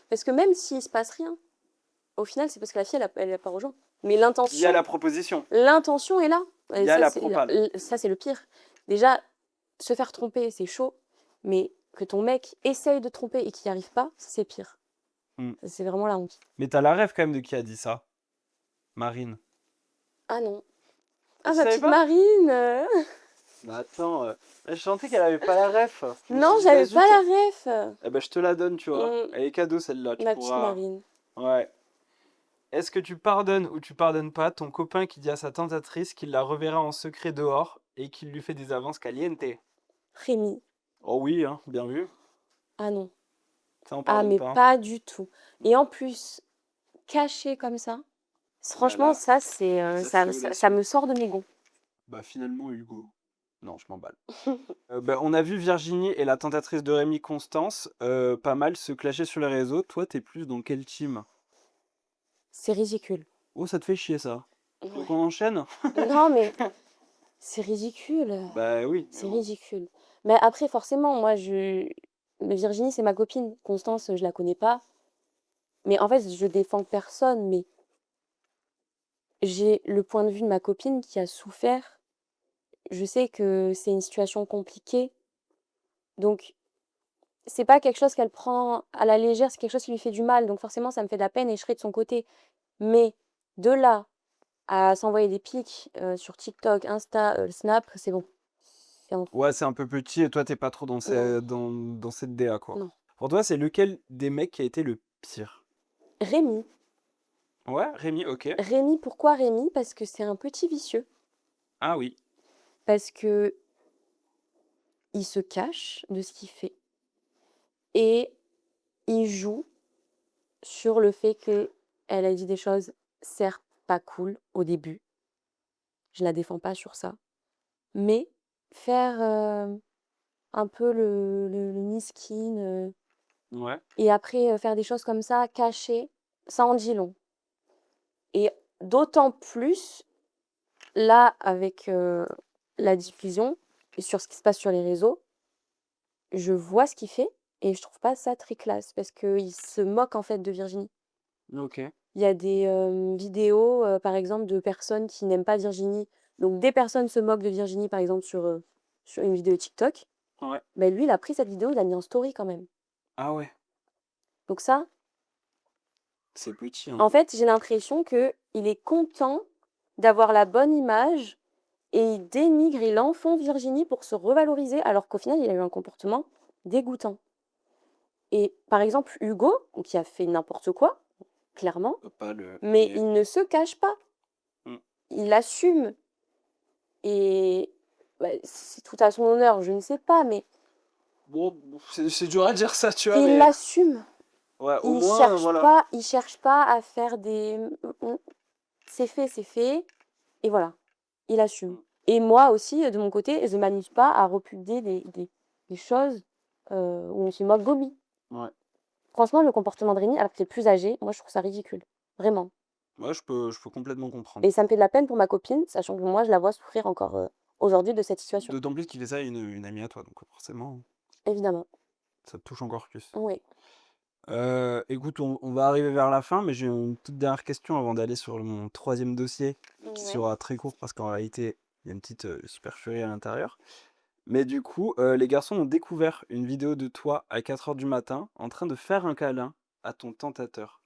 A: Parce que même s'il se passe rien, au final, c'est parce que la fille, elle a pas rejoint. Mais
B: Il y a
A: l'intention
B: la proposition,
A: L'intention est là.
B: il
A: Et
B: y a
A: ça,
B: la propale.
A: ça, c'est le pire. Déjà, se faire tromper, c'est chaud. Mais que ton mec essaye de tromper et qu'il n'y arrive pas, ça, c'est pire.
B: Hmm.
A: C'est vraiment la honte.
B: Mais t'as la rêve quand même de qui a dit ça? Marine.
A: Ah non.
B: Ah,
A: Ah,
B: tu
A: ma
B: savais
A: petite
B: pas?
A: Marine
B: Bah attends, je sentais qu'elle avait pas la ref. Je me suis
A: Non,
B: dit, bah
A: j'avais pas
B: zut.
A: la ref.
B: Eh ben je te la donne, tu vois.
A: Mm,
B: Elle est cadeau celle-là, tu
A: ma petite
B: pourras.
A: Marine.
B: Ouais. Est-ce que tu pardonnes ou tu pardonnes pas ton copain qui dit à sa tentatrice qu'il la reverra en secret dehors et qu'il lui fait des avances caliente?
A: Rémi.
B: Oh oui, hein, bien vu.
A: Ah non.
B: Ça on
A: Ah,
B: pardonne
A: mais
B: pas, hein.
A: pas du tout. Et en plus, caché comme ça,
B: Bah
A: franchement,
B: là,
A: ça, c'est,
B: ça c'est
A: ça
B: audacieux.
A: me sort de mes gonds.
B: Bah finalement, Hugo. Non, je m'emballe. Bah, on a vu Virginie et la tentatrice de Rémi Constance pas mal se clasher sur les réseaux. Toi, t'es plus dans quel team?
A: C'est ridicule.
B: Oh, ça te fait chier ça. Donc
A: Ouais.
B: on enchaîne?
A: Non, mais c'est ridicule.
B: Bah oui, mais
A: C'est
B: bon.
A: ridicule. Mais après, forcément, mais Virginie, c'est ma copine. Constance, je la connais pas. Mais en fait, je défends personne, mais j'ai le point de vue de ma copine qui a souffert. Je sais que c'est une situation compliquée. Donc, c'est pas quelque chose qu'elle prend à la légère, c'est quelque chose qui lui fait du mal. Donc, forcément, ça me fait de la peine et je serai de son côté. Mais de là à s'envoyer des pics sur TikTok, Insta, Snap, c'est bon.
B: Ouais, c'est un peu petit et toi, t'es pas trop dans,
A: Non,
B: dans cette DA, quoi.
A: non.
B: Pour toi, c'est lequel des mecs qui a été le pire?
A: Rémi.
B: Ouais, Rémi, ok.
A: Rémi, pourquoi Rémi? Parce que c'est un petit vicieux.
B: Ah oui.
A: Parce que il se cache de ce qu'il fait et il joue sur le fait que elle a dit des choses, certes pas cool au début, je la défends pas sur ça, mais faire un peu le miskin
B: Ouais.
A: et après faire des choses comme ça, cachées, ça en dit long. Et d'autant plus là avec la diffusion et sur ce qui se passe sur les réseaux, je vois ce qu'il fait et je trouve pas ça très classe parce qu'il se moque en fait de Virginie.
B: Ok.
A: Il y a des vidéos, par exemple, de personnes qui n'aiment pas Virginie. Donc des personnes se moquent de Virginie, par exemple, sur une vidéo TikTok.
B: Ouais.
A: Ben, lui, il a pris cette vidéo, il l'a mis en story quand même.
B: Ah ouais.
A: Donc ça,
B: C'est petit, hein.
A: en fait, j'ai l'impression que il est content d'avoir la bonne image et il dénigre, il enfonce Virginie pour se revaloriser, alors qu'au final, il a eu un comportement dégoûtant. Et par exemple, Hugo, qui a fait n'importe quoi, clairement,
B: Pas le.
A: mais il ne se cache pas.
B: Mm.
A: Il assume. Et bah, c'est tout à son honneur, je ne sais pas, mais
B: Bon, c'est dur à dire ça, tu vois,
A: il
B: mais.
A: l'assume.
B: Ouais, au moins, voilà.
A: Il cherche pas à faire des. C'est fait, et voilà, il assume.
B: Mm.
A: Et moi aussi, de mon côté, je ne m'amuse pas à repudier des choses où on se moque Gobi.
B: Ouais.
A: Franchement, le comportement de Rémi, alors qu'il est plus âgé, moi je trouve ça ridicule. Vraiment.
B: Ouais, je peux complètement comprendre.
A: Et ça me fait de la peine pour ma copine, sachant que moi je la vois souffrir encore aujourd'hui de cette situation.
B: D'autant plus qu'il fait ça à une amie à toi, donc forcément,
A: Évidemment.
B: ça te touche encore plus.
A: Oui.
B: Écoute, on va arriver vers la fin, mais j'ai une toute dernière question avant d'aller sur mon troisième dossier, qui
A: Ouais.
B: sera très court parce qu'en réalité, il y a une petite supercherie à l'intérieur. Mais du coup, les garçons ont découvert une vidéo de toi à 4 heures du matin en train de faire un câlin à ton tentateur.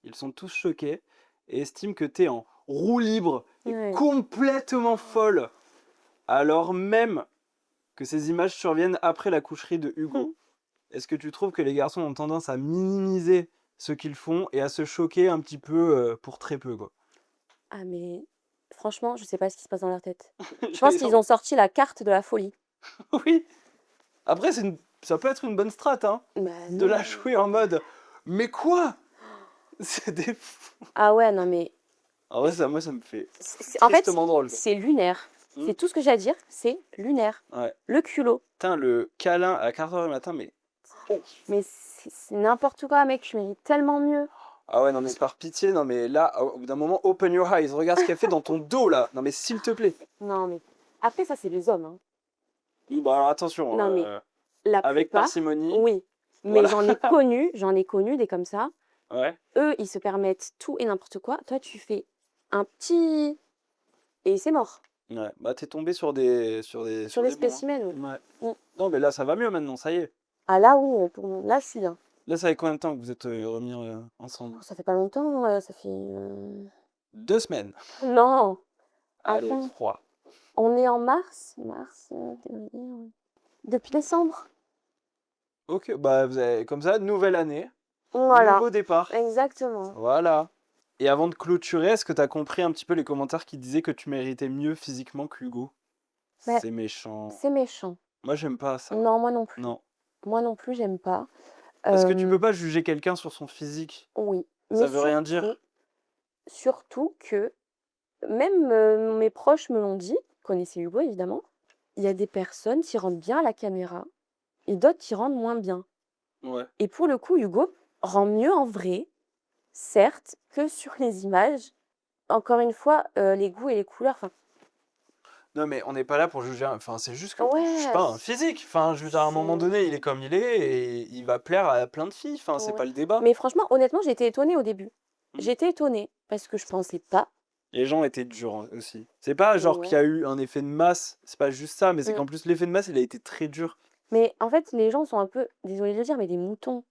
B: Ils sont tous choqués et estiment que t'es en roue libre et
A: Ouais.
B: complètement folle, alors même que ces images surviennent après la coucherie de Hugo. Est-ce que tu trouves que les garçons ont tendance à minimiser ce qu'ils font et à se choquer un petit peu pour très peu, quoi?
A: Ah mais franchement, je sais pas ce qui se passe dans leur tête. Je pense
B: J'allais
A: qu'ils
B: dire-
A: ont sorti la carte de la folie.
B: Oui. Après, ça peut être une bonne strat, hein,
A: Bah
B: de la
A: non.
B: jouer en mode mais quoi? C'est des
A: Ah ouais, non mais
B: En vrai, ça, moi, ça me fait
A: en fait,
B: tristement drôle, quoi.
A: c'est lunaire.
B: Hmm.
A: C'est tout ce que j'ai à dire, c'est lunaire.
B: Ouais.
A: Le culot.
B: Putain, le câlin à 4h du matin, mais.
A: Mais c'est n'importe quoi, mec, tu mérites tellement mieux.
B: Ah ouais, non, mais par pitié, non, mais là, au bout d'un moment, open your eyes, regarde ce qu'elle fait dans ton dos, là. Non, mais s'il te plaît.
A: Non mais après ça c'est les hommes, hein.
B: Oui, bah alors attention,
A: Non mais la
B: avec
A: plupart,
B: parcimonie.
A: oui. Mais
B: Voilà.
A: j'en ai connu des comme ça.
B: Ouais.
A: Eux, ils se permettent tout et n'importe quoi. Toi, tu fais un petit et c'est mort.
B: Ouais. Bah, t'es tombé sur des.
A: Sur
B: des
A: les
B: bons, hein.
A: spécimens, oui.
B: Ouais.
A: Mm.
B: Non, mais là, ça va mieux maintenant, ça y est.
A: Ah là, oui, là, si. Hein.
B: Là, ça fait combien de temps que vous êtes remis ensemble?
A: Ça fait pas longtemps, ça fait...
B: 2 semaines.
A: Non,
B: Allez,
A: attends.
B: 3.
A: On est en mars, février, ouais. Depuis décembre.
B: Ok, bah, vous avez, comme ça, nouvelle année,
A: Voilà,
B: nouveau départ.
A: exactement.
B: Voilà. Et avant de clôturer, est-ce que tu as compris un petit peu les commentaires qui disaient que tu méritais mieux physiquement qu'Hugo?
A: Ouais,
B: C'est méchant.
A: c'est méchant.
B: Moi, j'aime pas ça.
A: Non, moi non plus.
B: Non.
A: Moi non plus, j'aime pas.
B: Parce que tu peux pas juger quelqu'un sur son physique.
A: Oui,
B: Ça
A: mais
B: veut rien dire.
A: surtout que même mes proches me l'ont dit, connaissez Hugo évidemment, il y a des personnes qui rendent bien à la caméra et d'autres qui rendent moins bien.
B: Ouais.
A: Et pour le coup, Hugo rend mieux en vrai, certes, que sur les images. Encore une fois, les goûts et les couleurs, enfin,
B: Non, mais on n'est pas là pour juger. Enfin, c'est juste que je suis
A: ouais,
B: pas un physique. Enfin, je veux dire, à un moment
A: c'est...
B: donné, il est comme il est et il va plaire à plein de filles. Enfin, c'est
A: ouais.
B: pas le débat.
A: Mais franchement, honnêtement, j'étais étonnée au début.
B: Mhm.
A: J'étais étonnée parce que je pensais pas.
B: Les gens étaient durs aussi. C'est pas genre qu'il y
A: Ouais.
B: a eu un effet de masse. C'est pas juste ça, mais c'est
A: Mm.
B: qu'en plus, l'effet de masse, il a été très dur.
A: Mais en fait, les gens sont un peu, désolée de le dire, mais des moutons.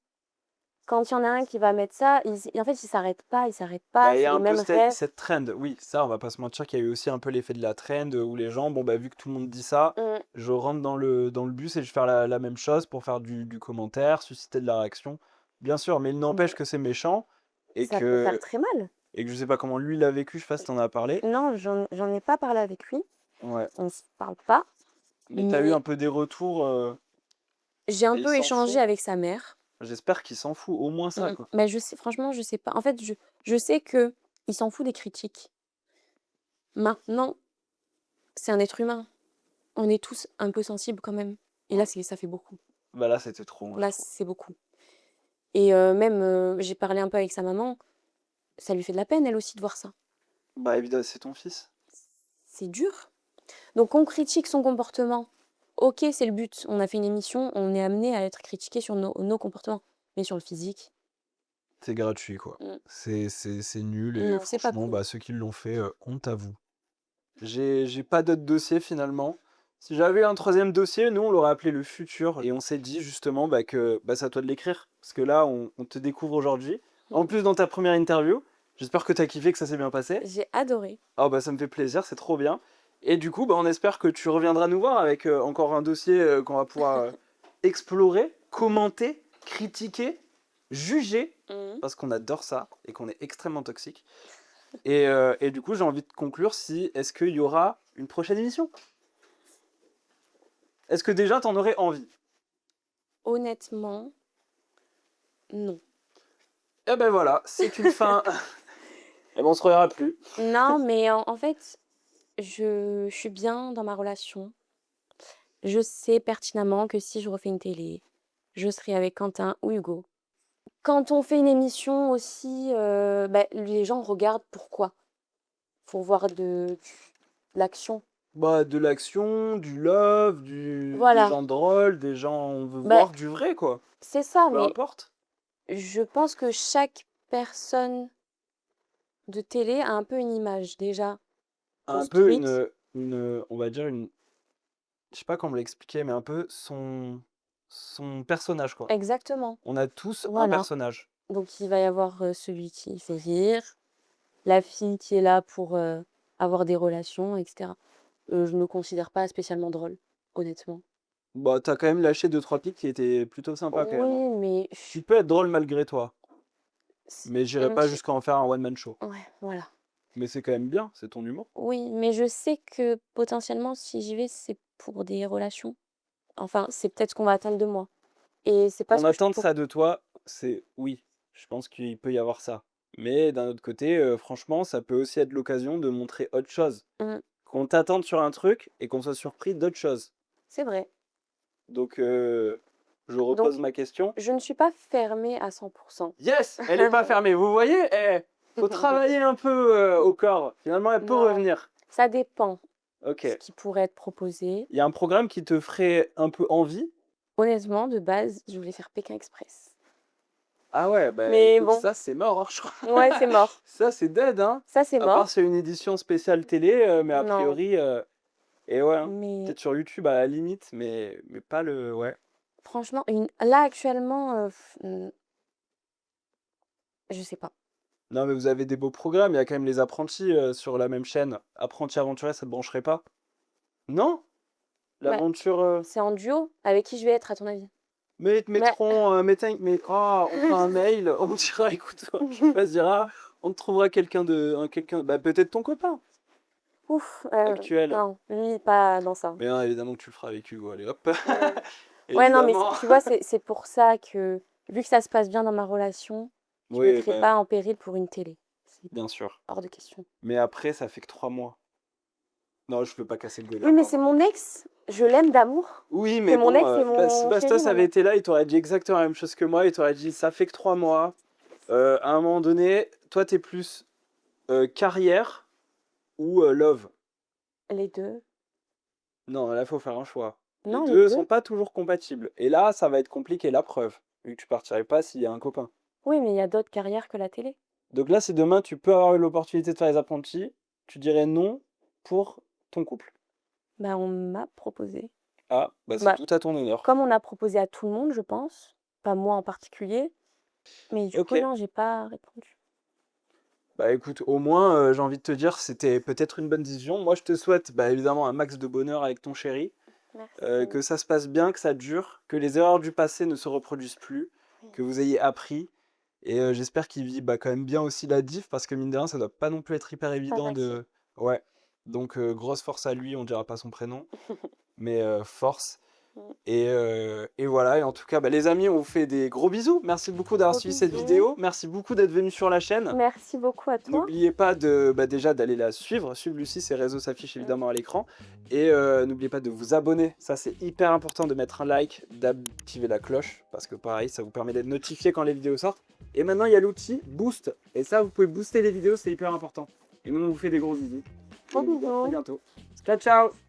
A: Quand il y en a un qui va mettre ça, en fait, il s'arrête pas,
B: Bah, il y
A: c'est
B: a
A: les
B: un peu
A: mêmes rêves.
B: cette trend, oui, ça, on va pas se mentir qu'il y a eu aussi un peu l'effet de la trend où les gens, bon, bah, vu que tout le monde dit ça,
A: Mm.
B: je rentre dans le bus et je vais faire la même chose pour faire du commentaire, susciter de la réaction. Bien sûr, mais il n'empêche
A: Mais
B: que c'est méchant et
A: ça peut faire
B: que,
A: très mal.
B: et que je sais pas comment lui l'a vécu, je sais pas si t'en as parlé.
A: Non, j'en ai pas parlé avec lui.
B: Ouais.
A: On se parle pas.
B: Mais t'as eu
A: Mais
B: un peu des retours
A: j'ai un
B: et il
A: peu
B: s'en
A: échangé
B: fout.
A: avec sa mère.
B: J'espère qu'il s'en fout, au moins ça, quoi.
A: Mais je sais, franchement, je sais pas. En fait, je sais que il s'en fout des critiques. Maintenant, c'est un être humain. On est tous un peu sensibles quand même. Et là, ça fait beaucoup.
B: Bah là, c'était trop, moi, je
A: Là,
B: trouve.
A: c'est beaucoup. Et même, j'ai parlé un peu avec sa maman. Ça lui fait de la peine, elle aussi, de voir ça.
B: Bah évidemment, c'est ton fils.
A: C'est dur. Donc, on critique son comportement. Ok, c'est le but. On a fait une émission, on est amené à être critiqué sur nos comportements. Mais sur le physique,
B: C'est gratuit, quoi.
A: mm,
B: C'est nul et
A: non, c'est pas
B: franchement,
A: cool.
B: bah, ceux qui l'ont fait, honte à vous. J'ai pas d'autre dossier finalement. Si j'avais un troisième dossier, nous on l'aurait appelé le futur et on s'est dit justement bah, que bah, c'est à toi de l'écrire parce que là on te découvre aujourd'hui. En plus dans ta première interview, j'espère que t'as kiffé, que ça s'est bien passé.
A: J'ai adoré.
B: Ah bah ça me fait plaisir, c'est trop bien. Et du coup bah, on espère que tu reviendras nous voir avec encore un dossier qu'on va pouvoir explorer, commenter, critiquer, juger
A: Mhm.
B: parce qu'on adore ça et qu'on est extrêmement toxique. Et du coup, j'ai envie de conclure si est-ce qu'il y aura une prochaine émission? Est-ce que déjà t'en aurais envie?
A: Honnêtement, non.
B: Eh ben voilà, c'est une fin. Et ben on se reverra plus.
A: Non, mais en fait, je suis bien dans ma relation. Je sais pertinemment que si je refais une télé, je serai avec Quentin ou Hugo. Quand on fait une émission aussi, les gens regardent pourquoi? Pour voir de l'action.
B: Bah, de l'action, du love, des
A: Voilà.
B: gens drôles, des gens. On veut
A: Bah,
B: voir du vrai, quoi.
A: c'est ça,
B: Peu
A: mais
B: importe.
A: je pense que chaque personne de télé a un peu une image déjà
B: Un peu
A: construite.
B: on va dire une. Je sais pas comment l'expliquer, mais un peu son personnage, quoi.
A: Exactement.
B: On a tous un
A: Voilà.
B: personnage.
A: Donc il va y avoir celui qui fait rire, la fille qui est là pour avoir des relations, etc. Je me considère pas spécialement drôle, honnêtement.
B: Bah, t'as quand même lâché 2-3 pics qui étaient plutôt sympas quand même, hein.
A: Oui, mais
B: Tu peux être drôle malgré toi. Mais j'irai pas
A: je-
B: jusqu'à en faire un one-man show.
A: ouais, voilà.
B: Mais c'est quand même bien, c'est ton humour.
A: Oui, mais je sais que potentiellement, si j'y vais, c'est pour des relations. Enfin, c'est peut-être ce qu'on va attendre de moi. et c'est pas
B: On
A: ce que je
B: attend de
A: pro
B: ça de toi, c'est oui, je pense qu'il peut y avoir ça. Mais d'un autre côté, franchement, ça peut aussi être l'occasion de montrer autre chose.
A: mmh,
B: Qu'on t'attende sur un truc et qu'on soit surpris d'autre chose.
A: c'est vrai.
B: Donc, je
A: Donc
B: repose ma question.
A: je ne suis pas fermée à 100.
B: Yes! Elle est pas fermée, vous voyez? Faut travailler un peu, au corps. Finalement, elle peut
A: Non,
B: revenir.
A: ça dépend ce
B: OK.
A: qui pourrait être proposé.
B: Il y a un programme qui te ferait un peu envie?
A: Honnêtement, de base, je voulais faire Pékin Express.
B: Ah ouais, bah,
A: Mais
B: écoute,
A: bon,
B: ça, c'est mort, hein, je crois.
A: ouais, c'est mort.
B: Ça, c'est dead, hein.
A: Ça, c'est
B: À part
A: mort.
B: c'est une édition spéciale télé, mais a
A: Non,
B: priori, et ouais, hein,
A: mais
B: peut-être sur YouTube à la limite, mais pas le ouais.
A: franchement, là, actuellement, je sais pas.
B: Non, mais vous avez des beaux programmes, il y a quand même Les Apprentis, sur la même chaîne. Apprentis aventuriers, ça te brancherait pas? Non?
A: Bah,
B: L'aventure,
A: c'est en duo. Avec qui je vais être, à ton avis?
B: mais ils te
A: Mais
B: mettront, on fera un mail, on dira: «Écoute, je sais pas, se dira, on te trouvera quelqu'un, bah, peut-être ton copain
A: ouf,
B: actuel».
A: non, lui, pas dans ça.
B: Mais non, évidemment que tu le feras avec Hugo, allez hop.
A: Ouais. Ouais, non, mais
B: Évidemment.
A: tu vois, c'est pour ça que, vu que ça se passe bien dans ma relation, je
B: Oui,
A: mettrai
B: bah,
A: pas en péril pour une télé. C'est
B: bien sûr.
A: hors de question.
B: Mais après, ça fait que 3 mois. Non, je veux pas casser le
A: Oui,
B: délire,
A: mais c'est
B: pardon.
A: mon ex, je l'aime d'amour.
B: Oui,
A: C'est
B: mais
A: mon
B: bon,
A: ex et mon chéri
B: Bastos avait
A: maintenant.
B: été là, il t'aurait dit exactement la même chose que moi, il t'aurait dit: «Ça fait que 3 mois». À un moment donné, toi, tu es plus, carrière ou, love?
A: Les deux.
B: Non, là, faut faire un choix. Les
A: Non, les
B: 2 sont
A: deux.
B: pas toujours compatibles et là, ça va être compliqué, la preuve, vu que tu partirais pas s'il y a un copain.
A: Oui, mais il y a d'autres carrières que la télé.
B: Donc là, si demain tu peux avoir eu l'opportunité de faire Les Apprentis, tu dirais non pour ton couple?
A: Bah, on m'a proposé.
B: Ah, bah, c'est
A: Bah,
B: tout à ton honneur.
A: comme on a proposé à tout le monde, je pense. Pas moi en particulier. Mais du coup,
B: OK.
A: non, j'ai pas répondu.
B: Bah, écoute, au moins, j'ai envie de te dire, c'était peut-être une bonne décision. Moi, je te souhaite, bah, évidemment un max de bonheur avec ton chéri,
A: Merci.
B: que ça se passe bien, que ça dure, que les erreurs du passé ne se reproduisent plus,
A: Oui.
B: que vous ayez appris et j'espère qu'il vit, bah, quand même bien aussi la diff parce que mine de rien, ça doit pas non plus être hyper
A: Pas
B: évident
A: facile.
B: de ouais, donc grosse force à lui, on dira pas son prénom, mais force
A: Mm.
B: et voilà et en tout cas, bah, les amis, on vous fait des gros bisous. Merci beaucoup d'avoir
A: Gros
B: suivi cette
A: bisous.
B: vidéo. Merci beaucoup d'être venus sur la chaîne.
A: Merci beaucoup à toi.
B: N'oubliez pas de, bah, déjà d'aller la suivre. Suivre Lucie, ses réseaux s'affichent évidemment à l'écran. Et n'oubliez pas de vous abonner. Ça, c'est hyper important de mettre un like, d'activer la cloche. Parce que pareil, ça vous permet d'être notifié quand les vidéos sortent. Et maintenant, il y a l'outil Boost. Et ça, vous pouvez booster les vidéos, c'est hyper important. Et nous, on vous fait des gros bisous. Et
A: Gros
B: on vous dit à très
A: bisous.
B: bientôt. Ciao, ciao!